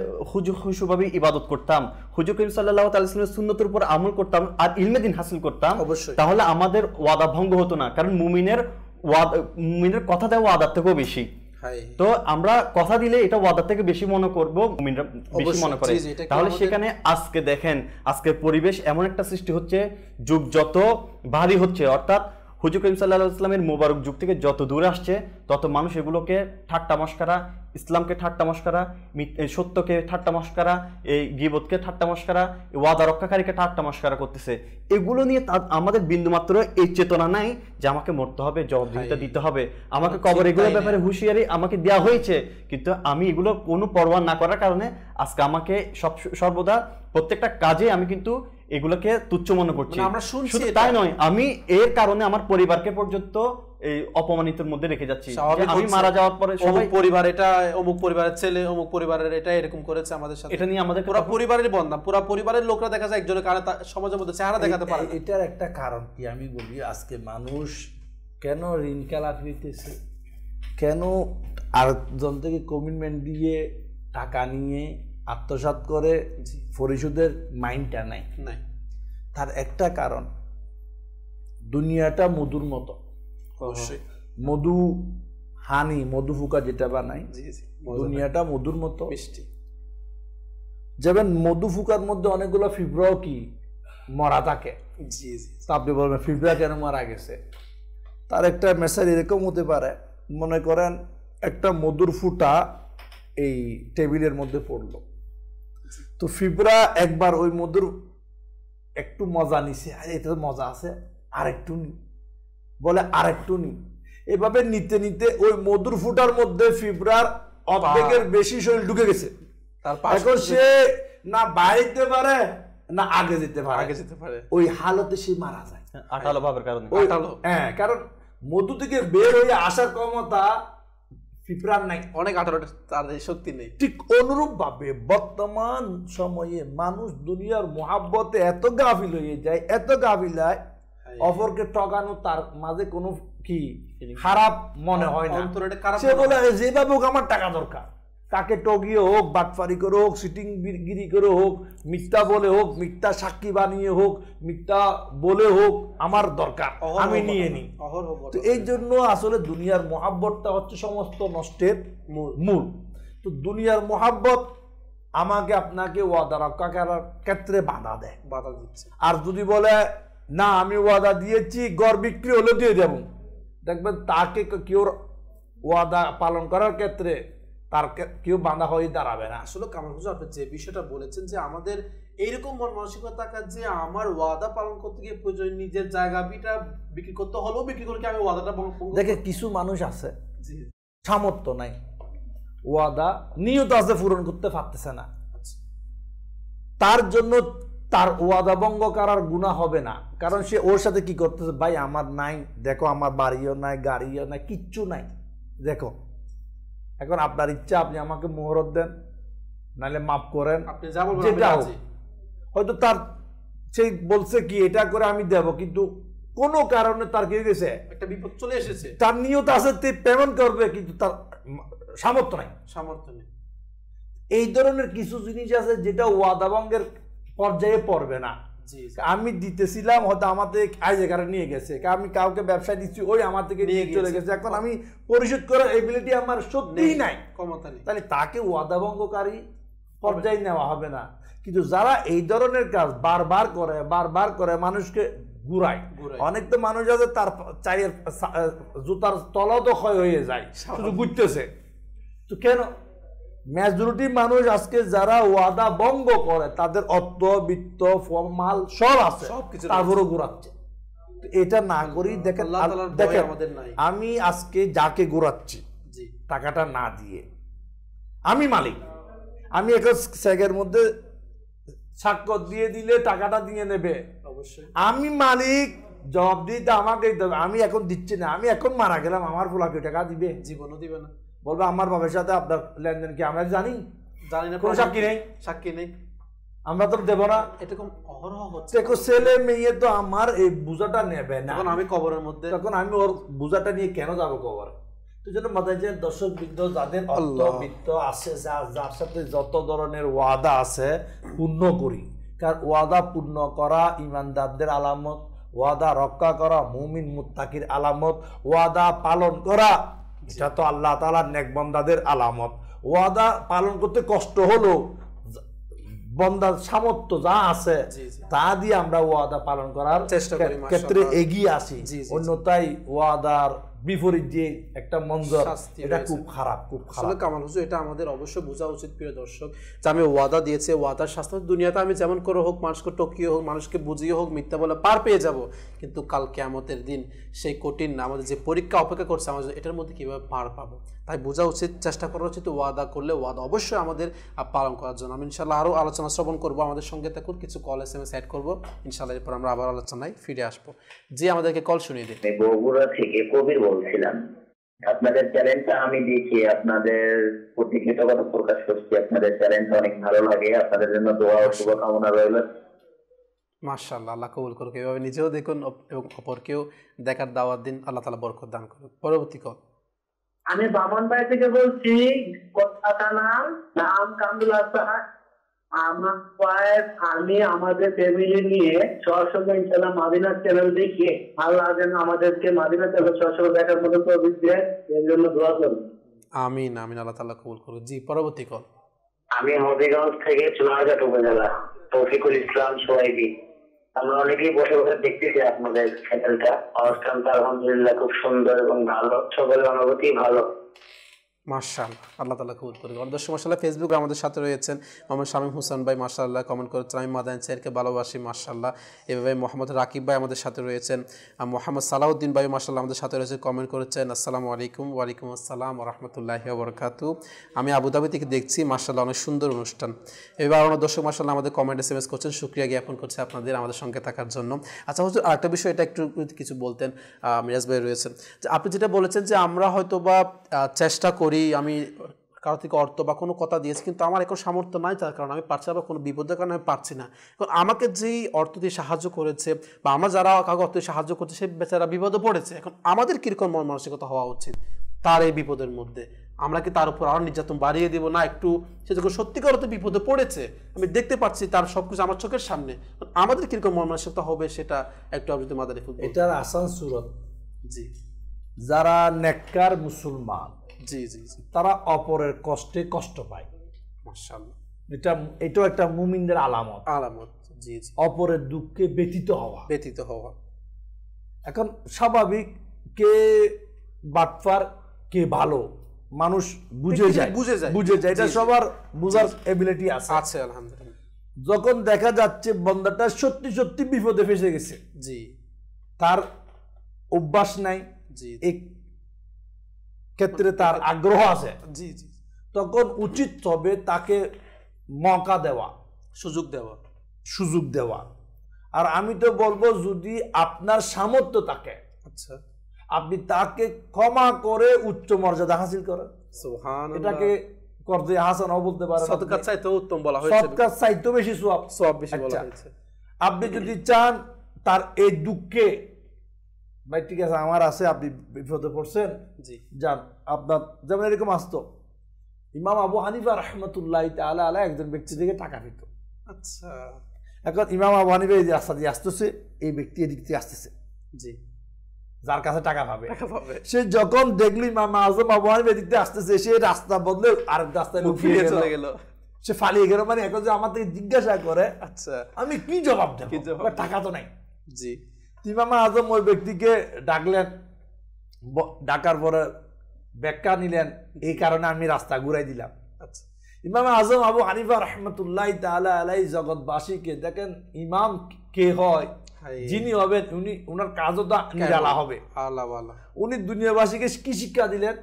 খুশুভাবে ইবাদত করতাম, হুজুর করিম সাল্লাল্লাহু আলাইহি ওয়াসাল্লামের সুন্নতের উপর আমল করতাম, আর ইলমে দ্বীন হাসিল করতাম, তাহলে আমাদের ওয়াদা ভঙ্গ হতো না। কারণ মুমিনের কথা দেওয়া ওয়াদার থেকেও বেশি। তো আমরা কথা দিলে এটা ওয়াদার থেকে বেশি মনে করব, মুমিনরা বেশি মনে করে। তাহলে সেখানে আজকে দেখেন, আজকে পরিবেশ এমন একটা সৃষ্টি হচ্ছে, যুগ যত ভারী হচ্ছে, অর্থাৎ হুজুর করিম সাল্লাল্লাহু আলাইহি ওয়াসাল্লামের মোবারক যুগ থেকে যত দূরে আসছে, তত মানুষ এগুলোকে ঠাট্টা মশকরা, ইসলামকে ঠাট্টা মশকরা, সত্যকে ঠাট্টা মশকরা, এই গীবতকে ঠাট্টা মশকরা, ওয়াদা রক্ষাকারীকে ঠাট্টা মশকরা করতেছে। এগুলো নিয়ে আমাদের বিন্দুমাত্র এই চেতনা নাই যে আমাকে মরতে হবে, জবাবদিহিতা দিতে হবে, আমাকে কবর, এগুলোর ব্যাপারে হুঁশিয়ারি আমাকে দেওয়া হয়েছে, কিন্তু আমি এগুলো কোনো পরোয়া না করার কারণে আজকে আমাকে সর্বদা প্রত্যেকটা কাজে আমি কিন্তু এগুলোকে তুচ্ছ মনে করছি। শুধু তাই নয়, আমি এর কারণে আমার পরিবারকে পর্যন্ত এই অপমানিতের মধ্যে রেখে যাচ্ছি। আমি মারা যাওয়ার পরে সবাই পরিবার, এটা অমুক পরিবারের ছেলে, অমুক পরিবারের এটা এরকম করেছে আমাদের সাথে, এটা নিয়ে আমাদের পুরো পরিবারের বদনাম, পুরো পরিবারের লোকরা দেখা যায় একজনের কারণে সমাজের মধ্যে চেহারা দেখাতে পারে। এটার একটা কারণ কি আমি বলি, আজকে মানুষ কেন ঋণ খেলাপি হইতেছে, কেন আরেকজন থেকে কমিটমেন্ট দিয়ে টাকা নিয়ে আত্মসাৎ করে পরিশোধের মাইন্ডটা নাই। তার একটা কারণ, দুনিয়াটা মধুর মতো, অবশ্যই মধু হানি, মধু ফুকা যেটা বানায়, দুনিয়াটা মধুর মতো মিষ্টি। যেমন মধু ফুকার মধ্যে অনেকগুলো ফিব্রাও কি মরা থাকে, আপনি বলবেন ফিব্রা কেন মারা গেছে? তার একটা মেসেজ এরকম হতে পারে, মনে করেন একটা মধুর ফুটা এই টেবিলের মধ্যে পড়লো, তো ফিব্রা একবার ওই মধুর একটু মজা নিছে, এটা মজা আছে, আরেকটু নি, বলে আরেকটু নি, এভাবে নিতে নিতে ওই মধুর ফুটার মধ্যে ফিব্রার অর্ধেকের বেশি শরীর ঢুকে গেছে। এখন সে না বাইরে পারে না আগে যেতে পারে, ওই হালতে সে মারা যায় আঠালো ভাবের কারণে। হ্যাঁ, কারণ মধু থেকে বের হয়ে আসার ক্ষমতা ফিব্রার নাই, অনেক আঠারোটা তার শক্তি নেই। ঠিক অনুরূপ ভাবে বর্তমান সময়ে মানুষ দুনিয়ার মোহাব্বতে এত গাফিল হয়ে যায়, এত গাফিল হয়, অপরকে ঠকানো তার মাঝে কোনো কি খারাপ মনে হয় না। সে বলে যেভাবে হোক আমার টাকা দরকার, তাকে টগিয়ে হোক, বাটফারি করে হোক, সিটিং গিরি করে হোক, মিথ্যা বলে হোক, মিথ্যা সাক্ষী বানিয়ে হোক, মিথ্যা বলে হোক, আমার দরকার, আমি নিয়ে নিই। তো এই জন্য আসলে দুনিয়ার মোহাব্বতটা হচ্ছে সমস্ত নষ্টের মূল। তো দুনিয়ার মোহাব্বত আমাকে আপনাকে ওয়াদা রক্ষা করার ক্ষেত্রে বাধা দেয়, বাধা দিচ্ছে। আর যদি বলে না আমি ওয়াদা দিয়েছি গড় বিক্রি হলে দিয়ে দেব, দেখবেন তাকে কেউ ওয়াদা পালন করার ক্ষেত্রে তার কেউ বাঁধা হয়ে দাঁড়াবে না। আসলে কামাল হুজুর আপনি যে বিষয়টা বলেছেন যে আমাদের এইরকম মন মানসিকতা থাকা যে আমার ওয়াদা পালন করতে গিয়ে প্রয়োজন নিজের জায়গাটা বিক্রি করতে হলেও বিক্রি করে কি আমি ওয়াদাটা দেখে কিছু মানুষ আছে সামর্থ্য নাই, ওয়াদা নিয়ত আছে পূরণ করতে পারতেছে না, তার জন্য তার ওয়াদা ভঙ্গ করার গুনাহ হবে না, কারণ সে ওর সাথে কি করতেছে, ভাই আমার নাই, দেখো আমার বাড়িও নাই, গাড়িও নাই, কিচ্ছু নাই, দেখো এখন আপনার ইচ্ছা আপনি আমাকে মোহরত দেন, নাহলে মাফ করেন, যেটা হয়তো তার সেই বলছে কি এটা করে আমি দেব, কিন্তু কোনো কারণে তার কি গেছে একটা বিপদ চলে এসেছে, তার নিয়ত আছে পেমেন্ট করবে কিন্তু তার সামর্থ্য নাই। এই ধরনের কিছু জিনিস আছে যেটা ওয়াদা ভঙ্গের পর্যায়ে পড়বে না। আমি দিতেছিলাম হয়তো আমার থেকে আজ এখানে নিয়ে গেছে, আমি কাউকে ব্যবসা দিচ্ছি ওই আমার থেকে নিয়ে চলে গেছে, এখন আমি পরিশোধ করার এবিলিটি আমার সত্যিই নাই, তাহলে তাকে ওয়াদা ভঙ্গকারী পর্যায়ে নেওয়া হবে না। কিন্তু যারা এই ধরনের কাজ বারবার করে মানুষকে ঘুরায়, অনেক তো মানুষ আছে তার চায়ের জুতার তলাও তো ক্ষয় হয়ে যায়, শুধু ঘুরতেছে। তো কেন মেজরিটি মানুষ আজকে যারা ওয়াদা ভঙ্গ করে তাদের অর্থ বিত্ত ফরমাল সব আছে, তারপরও ঘুরাচ্ছে। এটা না করি দেখেন, আমি আজকে যাকে ঘুরাচ্ছি টাকাটা না দিয়ে আমি মালিক, আমি এখন সেকের মধ্যে স্বাক্ষর দিয়ে দিলে টাকাটা দিয়ে নেবে, আমি মালিক, জবাব দিতে আমাকে দিতে হবে। আমি এখন দিচ্ছি না, আমি এখন মারা গেলাম, আমার ফুলাকে টাকা দিবে? জীবনও দিবে না। বলবে আমার বাবার সাথে আপনার লেনদেন কি আমরা জানি না, কোনো সাক্ষী নেই, আমরা তো দেব না। এরকম অহরহ হচ্ছে, দেখো ছেলে মেয়ে তো আমার এই বোঝাটা নেবে না, তখন আমি কবরের মধ্যে, তখন আমি ওর বোঝাটা নিয়ে কেন যাবো কবরে? তো জন্য মাথায় যে দর্শক বৃন্দ যাদের অর্থ বিত্ত আছে, যার সাথে যত ধরনের ওয়াদা আছে পূর্ণ করি, কারণ ওয়াদা পূর্ণ করা ইমানদারদের আলামত, ওয়াদা রক্ষা করা মুমিন মুত্তাকির আলামত, ওয়াদা পালন করা এটা তো আল্লাহ তাআলার নেক বান্দাদের আলামত। ওয়াদা পালন করতে কষ্ট হলো, বান্দার সামর্থ্য যা আছে তা দিয়ে আমরা ওয়াদা পালন করার চেষ্টা করি, ক্ষেত্রে এগিয়ে আসি। অন্যথায় ওয়াদার বিপরীত যে একটা মঞ্জর, এটা খুব খারাপ, খুব খারাপ। আসলে কামাল হুজুর এটা আমাদের অবশ্যই বোঝা উচিত প্রিয় দর্শক, যে আমি ওয়াদা দিয়েছি, ওয়াদার শাস্তি দুনিয়াতে আমি যেমন করে হোক, মানুষকে টকিয়ে হোক, মানুষকে বুঝিয়ে হোক, মিথ্যা বলে পার পেয়ে যাব, কিন্তু কাল কিয়ামতের দিন সেই কঠিন আমাদের যে পরীক্ষা অপেক্ষা করছে আমাদের, এটার মধ্যে কিভাবে পার পাবো, তাই বোঝা উচিত, চেষ্টা করা উচিত ওয়াদা করলে ওয়াদা অবশ্যই আমাদের পালন করার জন্য। আমি ইনশাল্লাহ আরও আলোচনা শ্রবণ করবো, আমাদের সঙ্গে থাকুন, কিছু কল SMS অ্যাড করবো ইনশাল্লাহ, এরপর আমরা আবার আলোচনায় ফিরে আসবো। জি আমাদেরকে কল শুনিয়ে দিন। বগুড়া থেকে কবির বলছিলাম, আপনাদের চ্যানেলটা আমি দেখি, আপনাদের প্রতি কৃতজ্ঞতা প্রকাশ করছি, আপনাদের চ্যানেলটা অনেক ভালো লাগে, আপনাদের জন্য দোয়া ও শুভকামনা রইল। মাশাআল্লাহ, আল্লাহ কবুল করুক, এভাবে নিজেও দেখুন এবং অপরকেও দেখার দাওয়াত দিন, আল্লাহ তাআলা বরকত দান করুক। পরবর্তী কল। আমি বামনবাড়ি থেকে বলছি, কথা নাম কামরুল হাসান। আমার ওয়াইফ আমি আমাদের ফ্যামিলি নিয়ে সবসময় ইনশাআল্লাহ মাদিনা চ্যানেল দেখি, আল্লাহ যেন আমাদেরকে মাদিনা চ্যানেল সবসময় দেখার মতো তৌফিক দেয়, এর জন্য দোয়া করুন। আমিন আমিন, আল্লাহ তাআলা কবুল করুক। জি পরবর্তী কল। আমি হবিগঞ্জ থেকে চুনারঘাট উপজেলা, তৌফিকুল ইসলাম সোহাইবি। আমরা অনেকেই বসে বসে দেখতেছি আপনাদের চ্যানেলটা, অবস্থানটা আলহামদুলিল্লাহ খুব সুন্দর এবং ভালো, সকলের অনুভূতি ভালো। মাশাআল্লাহ, আল্লাহ তাআলা কবুল করুক। দর্শক মাশাআল্লাহ ফেসবুকে আমাদের সাথে রয়েছেন মোহাম্মদ শামীম হোসেন ভাই, মাশাআল্লাহ কমেন্ট করেছেন, আমি মাদানী চাইরকে ভালোবাসি, মাশাআল্লাহ। এভাবে মোহাম্মদ রাকিব ভাই আমাদের সাথে রয়েছেন, মোহাম্মদ সালাউদ্দিন ভাই মাশাআল্লাহ আমাদের সাথে রয়েছে, কমেন্ট করেছেন আসসালামু আলাইকুম। ওয়ালাইকুম আসসালাম ওয়া রাহমাতুল্লাহি ওয়া বারাকাতুহু। আমি আবুধাবি থেকে দেখছি, মাশাআল্লাহ অনেক সুন্দর অনুষ্ঠান। এবার আমার দর্শক মাশাআল্লাহ আমাদের কমেন্ট SMS করছেন, শুকরিয়া জ্ঞাপন করছে আপনাদের আমাদের সঙ্গে থাকার জন্য। আচ্ছা হুজুর আরেকটা বিষয়, এটা একটু কিছু বলতেন, মিরাজ ভাই রয়েছেন, যে আপনি যেটা বলেছেন যে আমরা হয়তো বা চেষ্টা করি, আমি কারো থেকে অর্থ বা কোনো কথা দিয়েছি, কিন্তু আমার এখন সামর্থ্য নাই, তার কারণে আমি পারছি না, বা কোনো বিপদের কারণে আমি পারছি না। এখন আমাকে যেই অর্থ দিয়ে সাহায্য করেছে বা আমরা যারা কাউকে অর্থ দিয়ে সাহায্য করছে, সে বেচারা বিপদে পড়েছে, এখন আমাদের কীরকম মন মানসিকতা হওয়া উচিত তার এই বিপদের মধ্যে? আমরা কি তার উপর আরও নির্যাতন বাড়িয়ে দেবো? না, একটু সে যখন সত্যিকার অর্থে বিপদে পড়েছে, আমি দেখতে পাচ্ছি তার সব কিছু আমার চোখের সামনে, আমাদের কীরকম মন মানসিকতা হবে সেটা একটু আপনি মাদারী ফুল। এটার আসান সুরত, জি, যারা নেককার মুসলমান, জি জি জি, তারা অপরের কষ্টে কষ্ট পায়, মাশাআল্লাহ, এটাও একটা মুমিনদের আলামত। জি জি, অপরের দুঃখে ব্যথিত হওয়া। এখন স্বাভাবিক কে বাটফার কে ভালো মানুষ বুঝে যায়, এটা সবার বুঝার এবিলিটি আছে আলহামদুলিল্লাহ। যখন দেখা যাচ্ছে বান্দাটা সত্যি সত্যি বিপদে ফেসে গেছে, জি, তার অভ্যাস নাই, জি, এই ক্ষেত্রে তার আগ্রহ আছে, জি জি, তখন উচিত হবে তাকে মৌকা দেওয়া, সুযোগ দেওয়া। আর আমি তো বলবো যদি আপনার সামর্থ্য থাকে, আচ্ছা, আপনি তাকে ক্ষমা করে উচ্চ মর্যাদা হাসিল করেন। সুবহানাল্লাহ। এটাকে করতে হাসানও বলতে পারেন, সদকার চাইতেও উত্তম বলা হয়েছে, সদকার চাইতেও বেশি সওয়াব বেশি বলা হয়েছে। আপনি যদি চান তার এই দুঃখে, ভাই ঠিক আছে আমার আছে, আপনি বিপদে পড়ছেন, জি, যান আপনার, যেমন এরকম আসতো ইমাম আবু হানিফা রাহমাতুল্লাহি তাআলা আলাইহি একজন ব্যক্তি থেকে টাকা পেত। আচ্ছা, এখন ইমাম আবু হানিফা এই যে রাস্তা দিয়ে আসতেছে, এই ব্যক্তি এদিক দিয়ে আসতেছে, জি, যার কাছে টাকা পাবে, সে যখন দেখলো ইমাম আজম আবু হানিফা এদিক দিয়ে আসতেছে, সে রাস্তা বদলে আরেক রাস্তায় ফিরে চলে গেল, সে পালিয়ে গেল। মানে এখন যে আমার থেকে জিজ্ঞাসা করে, আচ্ছা আমি কি জবাব দেব, টাকা তো নাই। জি, ইমাম আজম ওই ব্যক্তিকে ডাকলেন, ডাকার পরে ব্যাখ্যা নিলেন, এই কারণে আমি রাস্তা ঘুরাই দিলাম। আচ্ছা, ইমাম আজম আবু হানিফা রাহমাতুল্লাহি তাআলা আলাইহি জগৎবাসীকে দেখেন ইমাম কে হয়, যিনি হবেন উনি, উনার কাজও তো নিরালা হবে। উনি দুনিয়াবাসীকে কি শিক্ষা দিলেন?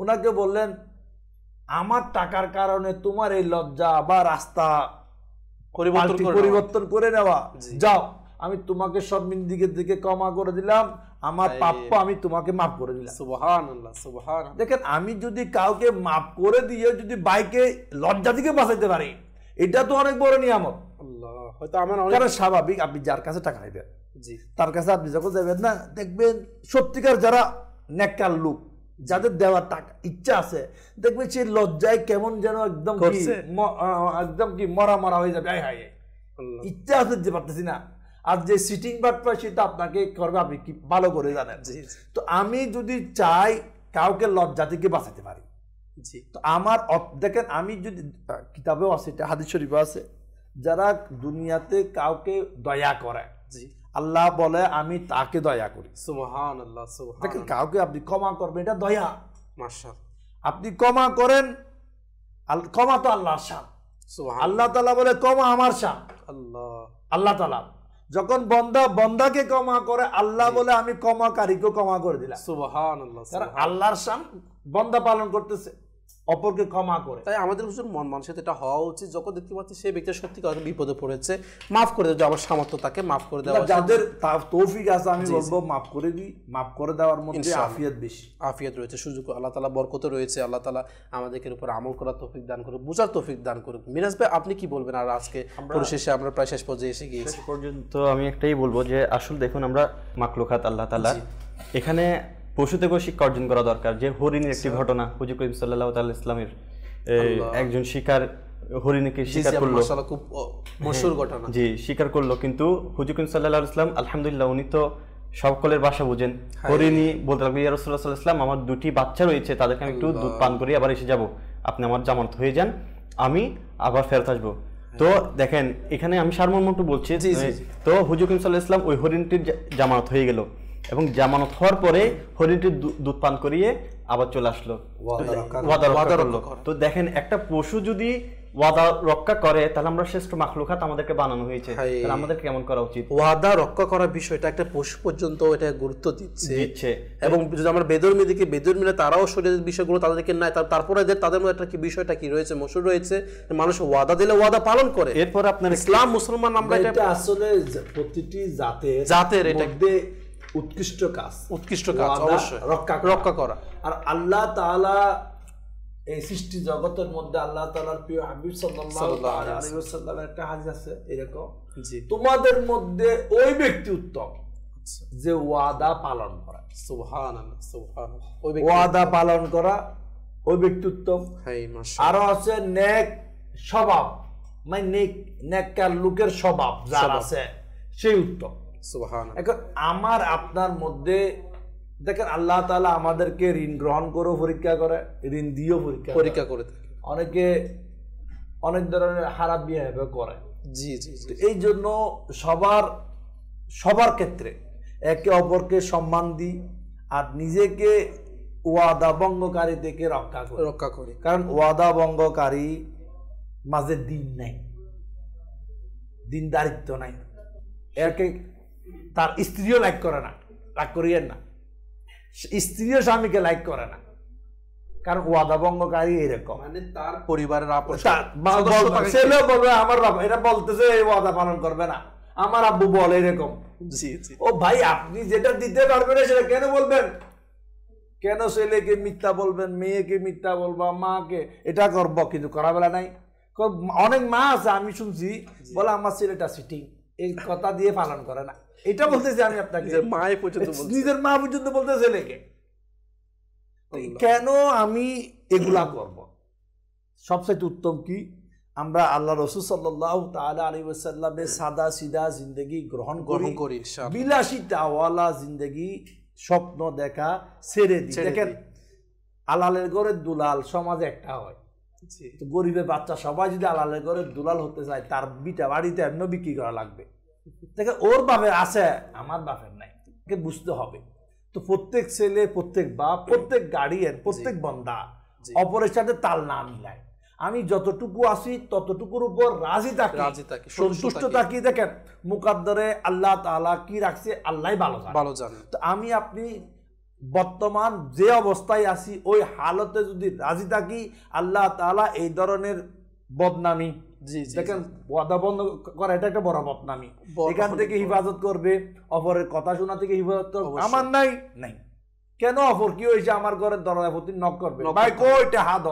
উনাকে বললেন আমার টাকার কারণে তোমার এই লজ্জা বা রাস্তা পরিবর্তন করে নেওয়া, যাও আমি তোমাকে শর্মিন্দিকে দিকে ক্ষমা করে দিলাম, আমার প্রাপ্য আমি তোমাকে মাফ করে দিলাম। সুবহানাল্লাহ, সুবহানাল্লাহ। দেখেন আমি যদি কাউকে মাফ করে দিয়ে যদি বাইকে লজ্জা থেকে বাঁচাইতে পারি, এটা তো অনেক বড় নিয়ামত। হয়তো আমার কারণ স্বাভাবিক আপনি যার কাছে টাকা নেবেন, তার কাছে আপনি যখন যাবেন না, দেখবেন সত্যিকার যারা নেককার লোক, যাদের দেওয়ার টাকা ইচ্ছা আছে, দেখবেন সে লজ্জায় কেমন যেন একদম কি মরা মরা হয়ে যাবে, ইচ্ছা আছে দিতে পারতেছি না। আর যে সিটিং বাটপা সেটা আপনাকে করবে, আপনি কি ভালো করে জানেন। তো আমি যদি চাই কাউকে লজ্জা থেকে বাঁচাতে পারি, তো আমার দেখেন আমি যদি কিতাবেও আছে, এটা হাদিস শরীফে আছে, যারা দুনিয়াতে কাউকে দয়া করে, আল্লাহ বলে আমি তাকে দয়া করি। সুবহানাল্লাহ, দেখেন কাউকে আপনি ক্ষমা করবেন, এটা দয়া। মাশাআল্লাহ, আপনি ক্ষমা করেন, ক্ষমা তো আল্লাহর শান। আল্লাহ তাআলা বলে ক্ষমা আমার শান। আল্লাহ তাআলা যখন বন্দাকে ক্ষমা করে, আল্লাহ বলে আমি ক্ষমাকারীকে ক্ষমা করে দিলাম। সুবহানাল্লাহ, কারণ আল্লাহর শান বন্দা পালন করতেছে, অপরকে ক্ষমা করে। তাই আমাদের হুজুর মন মানুষের এটা হওয়া উচিত, যখন দেখতে পাচ্ছি সেই ব্যক্তি সত্যিকার বিপদে পড়েছে, মাফ করে দেওয়া, আমার সামর্থ্য তাকে মাফ করে দেওয়া। যাদের তৌফিক আছে আমি বলবো মাফ করে দিই, মাফ করে দেওয়ার মধ্যে আফিয়ত বেশি, আফিয়ত রয়েছে, সুযোগ আল্লাহ তাআলা বরকত রয়েছে। আল্লাহ তাআলা আমাদেরকে উপর আমল করার তৌফিক দান করুক, বুঝার তৌফিক দান করুক। মিরাজ ভাই আপনি কি বলবেন? আর আজকে পরিশেষে আমরা প্রায় শেষ পর্যায়ে এসে গিয়েছি, পর্যন্ত আমি একটাই বলবো যে আসলে দেখুন আমরা মাখলুকাত আল্লাহ তাআলা, এখানে পশু থেকেও শিক্ষা অর্জন করা দরকার। যে হরিণের একটি ঘটনা, হুজুর করিম সাল্লাল্লাহু তাআলা ইসলামের একজন শিকার হরিণকে শিকার করলো, খুব মশহুর ঘটনা, জি শিকার করলো, কিন্তু হুজুর করিম সাল্লাল্লাহু আলাইহি ওয়াসাল্লাম আলহামদুলিল্লাহ উনি তো সকলের ভাষা বুঝেন, হরিণী বলতে লাগলো ইয়া রাসূলুল্লাহ সাল্লাল্লাহু আলাইহি ওয়াসাল্লাম আমার দুটি বাচ্চা রয়েছে, তাদেরকে আমি একটু দুধ পান করি আবার এসে যাব, আপনি আমার জামানত হয়ে যান, আমি আবার ফেরত আসবো। তো দেখেন এখানে আমি সারমর্ম একটু বলছি, তো হুজুর করিম সাল্লাল্লাহু আলাইহি ওয়াসাল্লাম ওই হরিণটির জামানত হয়ে গেল, এবং জামানত হওয়ার পরে হরিণটির দুধ পান করিয়ে আবার চলে আসলো, ওয়াদা রক্ষা করলো। তো দেখেন একটা পশু যদি ওয়াদা রক্ষা করে, তাহলে আমরা শ্রেষ্ঠ মাখলুকাত আমাদেরকে বানানো হয়েছে, তাহলে আমাদের কেমন করা উচিত? ওয়াদা রক্ষা করার বিষয়টা একটা পশু পর্যন্ত এটা গুরুত্ব দিচ্ছে। এবং যদি আমরা বেদর্মী দিকে, বেদর্মীরা তারাও শরীরের বিষয়গুলো তাদেরকে নাই, তারপরে তাদের মধ্যে একটা কি বিষয়টা কি রয়েছে, মশহুর রয়েছে, মানুষ ওয়াদা দিলে ওয়াদা পালন করে। এরপর আপনার ইসলাম মুসলমান, আমরা এটা আসলে প্রতিটি জাতের এটা উৎকৃষ্ট কাজ, অবশ্যই রক্ষা করা। আর আল্লাহ তাআলা এই সৃষ্টি জগতের মধ্যে আল্লাহ তাআলার প্রিয় হাবিব সাল্লাল্লাহু আলাইহি ওয়াসাল্লামের একটা হাদিস আছে এরকম, তোমাদের মধ্যে ওই ব্যক্তি উত্তম যে ওয়াদা পালন করে। সুবহানাল্লাহ, সুবহানাল্লাহ, ওয়াদা পালন করা ওই ব্যক্তি উত্তম। আরো আছে নেক স্বভাব, মানে নেককার লোকের স্বভাব যার আছে সেই উত্তম। এখন আমার আপনার মধ্যে দেখেন আল্লাহ তাআলা আমাদেরকে ঋণ গ্রহণ করে পরীক্ষা করে, ঋণ দিয়েও পরীক্ষা করে থাকে। অনেকে অনেক ধরনের খারাপ বিহেভ করে, জি জি জি। এই জন্য সবার ক্ষেত্রে একে অপরকে সম্মান দিই আর নিজেকে ওয়াদা ভঙ্গকারী থেকে রক্ষা করি। কারণ ওয়াদা ভঙ্গকারী মাঝে দিন নাই, দিনদারিত্ব নাই। একে তার স্ত্রীও লাইক করে না, রাগ করিয়েন না, স্ত্রীও স্বামীকে লাইক করে না, কারণ ওয়াদা ভঙ্গকারী এরকম। মানে তার পরিবারের ছেলেও বলবে আমার বাবা এটা বলতেছে এই ওয়াদা পালন করবে না, আমার আব্বু বলে এরকম। জি জি। ও ভাই আপনি যেটা দিতে পারবেন সেটা কেন বলবেন? কেন ছেলেকে মিথ্যা বলবেন, মেয়েকে মিথ্যা বলবা, মাকে এটা করবো, কিন্তু করা বেলা নাই। অনেক মা আছে আমি শুনছি বলে আমার ছেলেটা সিটিং, এই কথা দিয়ে পালন করে না। এটা বলতেছি আমি আপনাকে, নিজের মা পর্যন্ত বলতে ছেলেকে। কেন আমি এগুলা করব? সবচেয়ে উত্তম কি আমরা আল্লাহ রাসূল সাল্লাল্লাহু তাআলা আলাইহি ওয়াসাল্লামের সাদা সিধা জিন্দেগি গ্রহণ করি, বিলাসিতাওয়ালা জিন্দেগি স্বপ্ন দেখা ছেড়ে দিই। দেখেন আলালের ঘরের দুলাল সমাজে একটা হয়, তো গরিবের বাচ্চা সবাই যদি আলালের ঘরের দুলাল হতে চায় তার বিটা বাড়িতে এমনি বিক্রি করা লাগবে। দেখেন ওর বাপের আছে, আমার বাপের নাই, বুঝতে হবে। তো প্রত্যেক ছেলে, প্রত্যেক বাপ, প্রত্যেক গার্ডিয়ান, প্রত্যেক বন্দা অপরের সাথে তাল না মিলায়। আমি যতটুকু আসি ততটুকুর উপর রাজি থাকি, সন্তুষ্ট থাকি। দেখেন মুকাদ্দারে আল্লাহ তাআলা কি রাখছে আল্লাহই ভালো জানে। তো আমি আপনি বর্তমান যে অবস্থায় আছি ওই হালতে যদি রাজি থাকি, আল্লাহ তাআলা এই ধরনের বদনামি, দেখেন ওয়াদা বন্ধ করা এটা একটা বড় বদনামি, এখান থেকে হিফাজত করবে, অপরের কথা শোনা থেকে হিফাজত করবে। আমার নাই কেন? অপর কি হয়েছে আমার ঘরের দরজা প্রতি নক করবে, ভাই কইটা হাত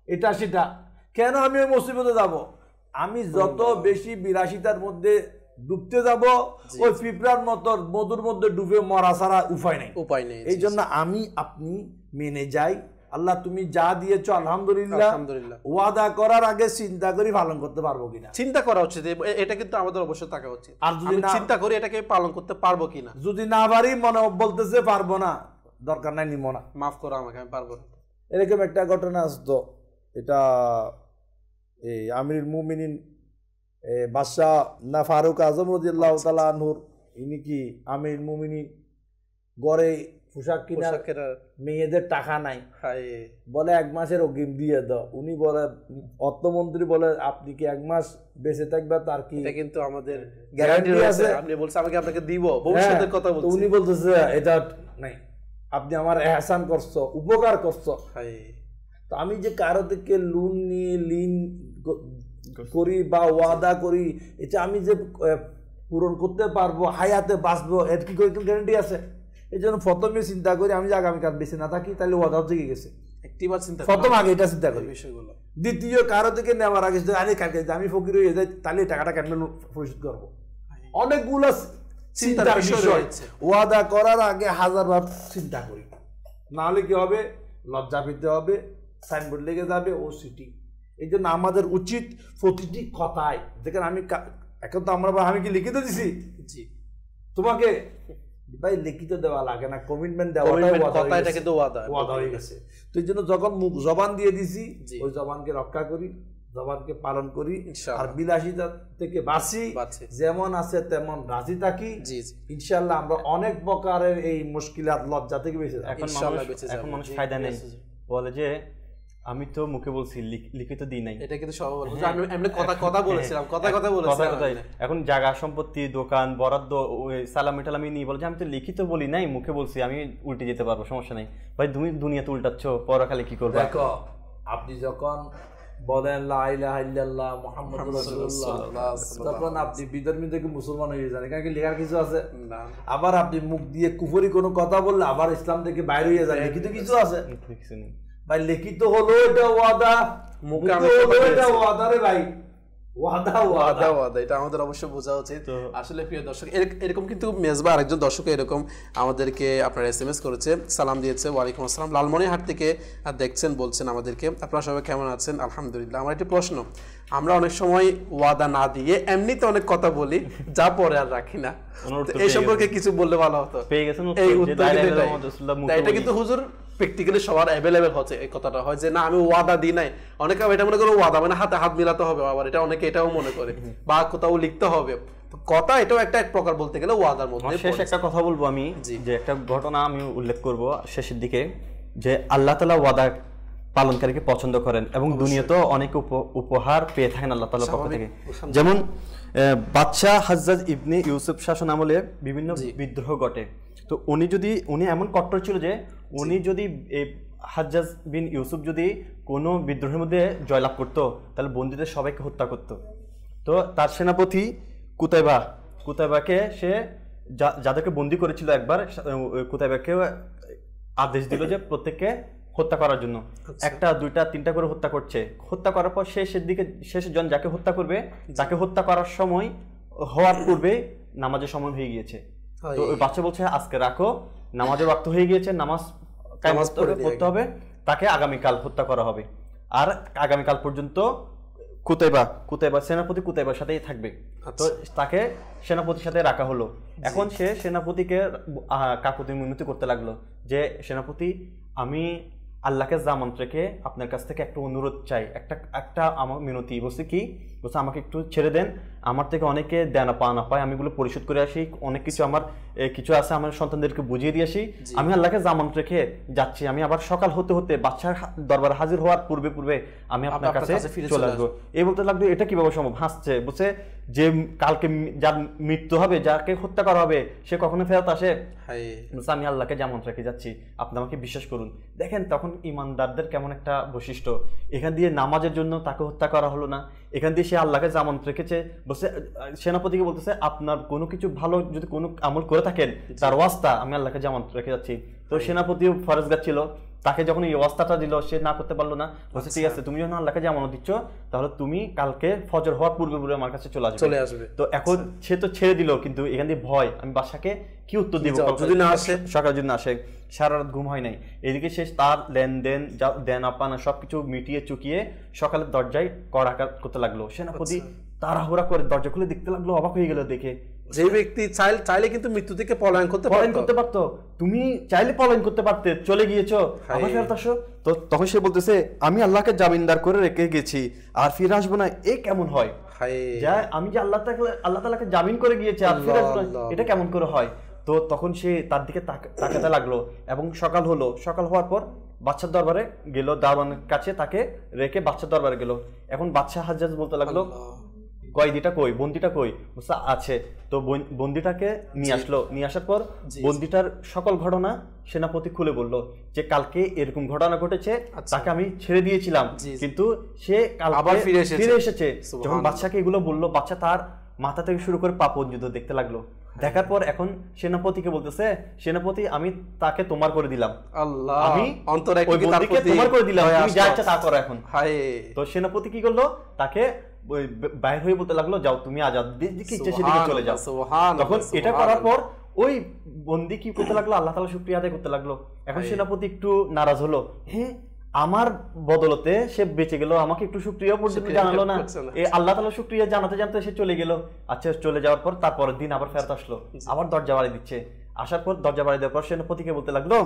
এটা সেটা, কেন আমি ওই মুসিবতে যাব? আমি যত বেশি বিলাসিতার মধ্যে ডুবতে যাব ওই পিঁপড়ার মতো মধুর মধ্যে ডুবে মরা ছাড়া উপায় নেই। এই জন্য আমি আপনি মেনে যাই, আল্লাহ তুমি যা দিয়েছো আলহামদুলিল্লাহ। ওয়াদা করার আগে চিন্তা করি পালন করতে পারবো কিনা, চিন্তা করা উচিত। এটা কিন্তু আমাদের অবশ্যই থাকা উচিত। আর যদি চিন্তা করি এটাকে পালন করতে পারবো কিনা, যদি না পারি মনে বলতেছে পারবো না, দরকার নাই, নিব না, মাফ করো আমাকে, আমি পারবো না। এরকম একটা ঘটনা আসতো, এটা এই আমিরুল মুমিনিন বাদশাহ না ফারুক আজম রাদিয়াল্লাহু তাআলা আনহুর, ইনি কি আমিরুল মুমিনিন গড়ে পোশাক কেনার মেয়েদের টাকা নাই, বলে 1 মাসের অগ্রিম দিয়ে দাও। উনি বলে, অর্থমন্ত্রী বলে আপনি কি 1 মাস বেঁচে থাকবে তার কি কিন্তু আমাদের গ্যারান্টি আছে? আপনি বলছেন আমাকে আপনাকে দিব, ভবিষ্যতের কথা বলছেন। উনি বলতেছে এটা নাই, আপনি আমার এহসান করছো, উপকার করছো। তো আমি যে কারো থেকে লোন নিয়ে ঋণ করি বা ওয়াদা করি, এটা আমি যে পূরণ করতে পারবো, হায়াতে বাঁচবো, এর কি কোনো গ্যারান্টি আছে? এই জন্য প্রথমে চিন্তা করি আমি যে আগামীকাল বেঁচে না থাকি তাহলে ওয়াদা হচ্ছে গেছে, প্রথম আগে এটা চিন্তা করি বিষয়গুলো। দ্বিতীয় কারো থেকে নেওয়ার আগে আরে কালকে আমি ফকির হয়ে যাই তাহলে টাকাটা কেমন পরিশোধ করবো, অনেকগুলো চিন্তার বিষয়। ওয়াদা করার আগে 1000 বার চিন্তা করি, না হলে কি হবে, লজ্জা পেতে হবে, সাইনবোর্ড লেগে যাবে ও সিটি। এই জন্য আমাদের উচিত প্রতিটি কথায়, দেখেন আমি এখন তো আমি কি লিখিত দিছি তোমাকে, ভাই লিখিত দেওয়া লাগে না, কমিটমেন্ট দেওয়া ওয়াদা হয়ে গেছে। তো এই জন্য যখন মুখ জবান দিয়ে দিছি ওই জবানকে রক্ষা করি, জবানকে পালন করি, আর বিলাসিতা থেকে বাঁচি, যেমন আছে তেমন রাজি থাকি। ইনশাআল্লাহ আমরা অনেক প্রকারের এই মুশকিলাত লজ্জা থেকে বেঁচে যাই। এখন মানুষ ফায়দা নেই, বলে যে আমি তো মুখে বলছি লিখিত দিই নাই, এটা কিন্তু কথা বলেছিলাম, এখন জায়গা সম্পত্তি দোকান বরাদ্দ সালামি টালামি নিয়ে বলে যে আমি তো লিখিত বলি নাই, মুখে বলছি, আমি উল্টে যেতে পারবো, সমস্যা নাই। ভাই তুমি দুনিয়াতে উল্টাচ্ছ, পরকালে কি করবে? দেখো আপনি যখন বলেন লা ইলাহা ইল্লাল্লাহ মুহাম্মাদুর রাসূলুল্লাহ, তখন আপনি বিধর্মী থেকে মুসলমান হয়ে যান, এখানে কি লেখার কিছু আছে? আবার আপনি মুখ দিয়ে কুফরি কোনো কথা বললে আবার ইসলাম থেকে বাইরে হয়ে যান, লিখিত কিছু আছে? কিছু নেই ভাই, লিখিত হলো এটা ওয়াদা, মুখে হলো এটা ওয়াদা রে ভাই, ওয়াদা এটা আমাদের অবশ্যই বোঝা উচিত। আসলে প্রিয় দর্শক, এরকম কিন্তু মেজবা আরেকজন দর্শক এরকম আমাদেরকে আপনার SMS করেছে, সালাম দিয়েছে, ওয়ালাইকুম আসসালাম, লালমনিরহাট থেকে দেখছেন, বলছেন আমাদেরকে আপনারা সবাই কেমন আছেন? আলহামদুলিল্লাহ। আমার একটি প্রশ্ন, আমরা অনেক সময় ওয়াদা না দিয়ে এমনিতে অনেক কথা বলি যা পরে আর রাখি না, এই সম্পর্কে কিছু বললে ভালো হতো। পেয়ে গেছেন এটা কিন্তু হুজুর প্র্যাকটিক্যালি সবার অ্যাভেলেবেল হচ্ছে এই কথাটা হয় যে না আমি ওয়াদা দিই নাই, অনেকে এটা মনে করে ওয়াদা মানে হাতে হাত মিলাতে হবে, আবার এটা অনেকে এটাও মনে করে বা কোথাও লিখতে হবে, কথা এটাও একটা এক প্রকার বলতে গেলে ওয়াদার মধ্যে। শেষ একটা কথা বলবো আমি, যে একটা ঘটনা আমি উল্লেখ করব শেষের দিকে, যে আল্লাহ তাআলা ওয়াদা পালনকারীকে পছন্দ করেন এবং দুনিয়াতেও অনেক উপহার পেয়ে থাকেন আল্লাহ তাআলার পক্ষ থেকে। যেমন বাদশাহ হাজ্জাজ ইবনে ইউসুফ শাসন আমলে বিভিন্ন বিদ্রোহ ঘটে, তো উনি এমন কট্টর ছিল যে উনি যদি এই হাজ্জাজ বিন ইউসুফ যদি কোনো বিদ্রোহের মধ্যে জয়লাভ করতো তাহলে বন্দীদের সবাইকে হত্যা করত। তো তার সেনাপতি কুতাইবাকে সে যাদেরকে বন্দী করেছিল একবার, কুতাইবাকে আদেশ দিল যে প্রত্যেককে হত্যা করার জন্য, একটা দুইটা তিনটা করে হত্যা করছে। হত্যা করার পর শেষের জন যাকে হত্যা করবে তাকে হত্যা করার সময় হওয়ার পূর্বে নামাজের সময় হয়ে গিয়েছে। তো ওই বাচ্চা বলছে আজকে রাখো, নামাজের ওয়াক্ত হয়ে গিয়েছে, নামাজ পড়তে হবে, তাকে আগামীকাল হত্যা করা হবে। আর আগামীকাল পর্যন্ত কুতাইবা সেনাপতি কুতাইবার সাথেই থাকবে। তো তাকে সেনাপতির সাথে রাখা হলো। এখন সে সেনাপতিকে কাকুতি মিনতি করতে লাগলো যে সেনাপতি, আমি আল্লাহকে জামানত রেখে আপনার কাছ থেকে একটা অনুরোধ চাই, একটা আমার মিনতি। বলছে কি? বলছে আমাকে একটু ছেড়ে দেন, আমার থেকে অনেকে দেনা পাওনা পায়, আমি এগুলো পরিশোধ করে আসি, অনেক কিছু আমার কিছু আছে আমার সন্তানদেরকে বুঝিয়ে দিয়ে আসি, আমি আল্লাহকে জামানত রেখে যাচ্ছি, আমি আবার সকাল হতে হতে বাদশার দরবারে হাজির হওয়ার পূর্বে আমি আপনার কাছে চলে আসবো। এই বলতে লাগলো এটা কিভাবে সম্ভব? হাসছে, বলছে যে কালকে যার মৃত্যু হবে, যাকে হত্যা করা হবে, সে কখনো ফেরত আসে? বলছে আমি আল্লাহকে জামানত রেখে যাচ্ছি, আপনি আমাকে বিশ্বাস করুন। দেখেন তখন ইমানদারদের কেমন একটা বৈশিষ্ট্য, এখান দিয়ে নামাজের জন্য তাকে হত্যা করা হলো না, এখান দিয়ে সে আল্লাহকে জামানত রেখেছে। বলছে সেনাপতিকে বলতেছে আপনার কোনো কিছু ভালো যদি কোনো আমল করে থাকেন তার ওয়াস্তা আমি আল্লাহকে জামানত রেখে যাচ্ছি। তো সেনাপতিও ফরজগার ছিল, তাকে যখন এই ওয়াস্তাটা দিল সে না করতে পারলো না। বলছে ঠিক আছে, তুমি যখন আল্লাহকে জামানত দিচ্ছ তাহলে তুমি কালকে ফজর হওয়ার পূর্বে আমার কাছে চলে আসবে। তো এখন সে তো ছেড়ে দিল, কিন্তু এখান দিয়ে ভয়, আমি বাদশাকে কি উত্তর দিব যদি না আসে, সকাল যদি না আসে। সারা রাত ঘুম হয় নাই, এদিকে সে তার লেনদেন দেন আপানা সবকিছু মিটিয়ে চুকিয়ে সকালের দরজায় কড়াঘাত করতে লাগলো। সেনাপতি তাড়াহুড়া করে দরজা খুলে দেখতে লাগলো, অবাক হয়ে গেল দেখে যে ব্যক্তি চাইলে কিন্তু মৃত্যু থেকে পলায়ন করতে পারতো। তুমি চাইলে পলায়ন করতে পারতে, চলে গিয়েছো, আবার ফেরত আসো। তো তখন সে বলতেছে আমি আল্লাহকে জামিনদার করে রেখে গেছি আর ফিরে আসবো না, এ কেমন হয়? আমি যে আল্লাহ তাআলাকে জামিন করে গিয়েছি আর ফিরে আসবো না, এটা কেমন করে হয়? তো তখন সে তার দিকে তাকাতে লাগলো এবং সকাল হলো। সকাল হওয়ার পর বাদশার দরবারে গেল, দারোয়ানের কাছে তাকে রেখে বাদশার দরবারে গেল। এখন বাদশাহ হাজ্জাজ বলতে লাগলো কয়েদিটা কই, বন্দিটা কই? বলছে আছে। তো বন্দিটাকে নিয়ে আসলো, নিয়ে আসার পর বন্দিটার সকল ঘটনা সেনাপতি খুলে বললো যে কালকে এরকম ঘটনা ঘটেছে, তাকে আমি ছেড়ে দিয়েছিলাম কিন্তু সে আবার ফিরে এসেছে। যখন বাদশাকে এগুলো বললো, বাদশা তার মাথা থেকে শুরু করে পা পর্যন্ত দেখতে লাগলো। দেখার পর এখন সেনাপতিকে বলতেছে সেনাপতি আমি তাকে তোমার করে দিলাম, আমি তোমার করে দিলাম, তুমি যা ইচ্ছা তা করো এখন। তো সেনাপতি কি করলো, তাকে বাইরে হয়ে বলতে লাগলো যাও তুমি আজাদ, সেদিকে চলে যাও। তখন এটা করার পর ওই বন্দী কি করতে লাগলো, আল্লাহ তাআলা শুকরিয়া আদায় করতে লাগলো। এখন সেনাপতি একটু নারাজ হলো, হ্যাঁ আমার বদলতে সে বেঁচে গেল, আমাকে একটু শুকরিয়া পর্যন্ত জানালো না। এই আল্লাহ তাআলা শুকরিয়া জানাতে জানাতে সে চলে গেল। আচ্ছা চলে যাওয়ার পর তারপরের দিন আবার ফেরত আসলো, আবার দরজা বাড়ি দিচ্ছে। আসার পর দরজা বাড়ি দেওয়ার পর সেনাপতিকে বলতে লাগলো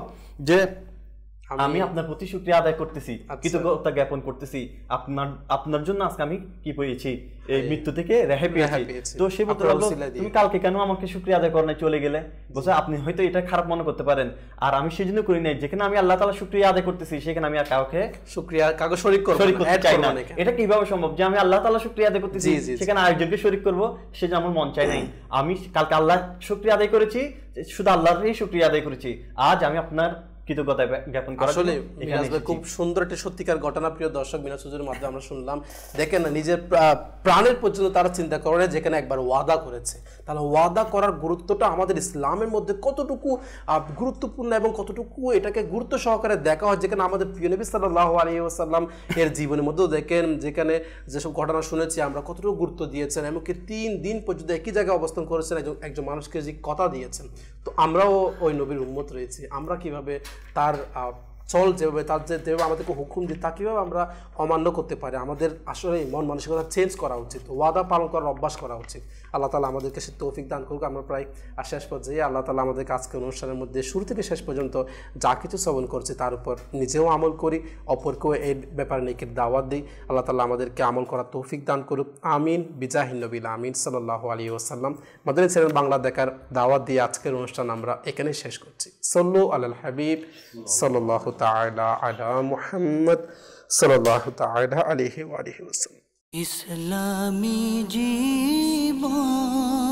যে আমি আপনার প্রতি শুকরিয়া আদায় করতেছি, কৃতজ্ঞতা জ্ঞাপন করতেছি, আপনার জন্য আজকে আমি কি পেয়েছি, এই মৃত্যু থেকে রেহাই পেয়েছি। তো সে বলতে লাগলো তুমি কালকে কেন আমাকে শুকরিয়া আদায় করে নাই, চলে গেলে? বলছে আপনি হয়তো এটা খারাপ মনে করতে পারেন, আর আমি সেই জন্য করি নাই, যেখানে আমি আল্লাহ তাআলা শুকরিয়া আদায় করতেছি সেখানে আমি আর কাউকে কাউকে শরীক করতে চাই না। এটা কিভাবে সম্ভব যে আমি আল্লাহ তাআলা শুকরিয়া আদায় করতেছি সেখানে আরেকজনকে শরীক করব, সেটা আমার মন চাই নাই। আমি কালকে আল্লাহ শুকরিয়া আদায় করেছি, শুধু আল্লাহরই শুকরিয়া আদায় করেছি, আজ আমি আপনার আসলে খুব সুন্দর একটা সত্যিকার ঘটনা প্রিয় দর্শক মিনাজ হুজুরের মাধ্যমে আমরা শুনলাম। দেখেন না, নিজের প্রাণের পর্যন্ত তারা চিন্তা করে, যেখানে একবার ওয়াদা করেছে, তাহলে ওয়াদা করার গুরুত্বটা আমাদের ইসলামের মধ্যে কতটুকু গুরুত্বপূর্ণ এবং কতটুকু এটাকে গুরুত্ব সহকারে দেখা হয়, যেখানে আমাদের প্রিয় নবী সাল্লাল্লাহু আলাইহি ওয়াসাল্লাম এর জীবনের মধ্যেও দেখেন, যেখানে যেসব ঘটনা শুনেছি আমরা কতটুকু গুরুত্ব দিয়েছেন, এমনকি 3 দিন পর্যন্ত একই জায়গায় অবস্থান করেছেন, একজন মানুষকে যে কথা দিয়েছেন। তো আমরাও ওই নবীর উম্মত রয়েছি, আমরা কিভাবে তার চল যেভাবে তার যেভাবে আমাদেরকে হুকুম দিই তা কীভাবে আমরা অমান্য করতে পারি। আমাদের আসলে মন মানসিকতা চেঞ্জ করা উচিত, ওয়াদা পালন করার অভ্যাস করা উচিত। আল্লাহ তালা আমাদেরকে সে তৌফিক দান করুক। আমরা প্রায় শেষ পর্যায়ে আল্লাহ তালা আমাদেরকে আজকের অনুষ্ঠানের মধ্যে শুরু থেকে শেষ পর্যন্ত যা কিছু শ্রবণ করছি তার উপর নিজেও আমল করি, অপরকেও এই ব্যাপারে নেকির দাওয়াত দিই। আল্লাহ তালা আমাদেরকে আমল করার তৌফিক দান করুক। আমিন বিজাহিন নবিল আমিন সাল্লাল্লাহু আলাইহি ওয়াসাল্লাম। মাদানী চ্যানেল বাংলা দেখার দাওয়াত দিয়ে আজকের অনুষ্ঠান আমরা এখানে শেষ করছি। সল্লু আলাল হাবিব সাল্লাল্লাহু তাআলা আলা মুহাম্মদ সাল্লাল্লাহু তাআলা আলাইহি ওয়া আলিহি ওয়াসাল্লাম। ইসলামী জীবন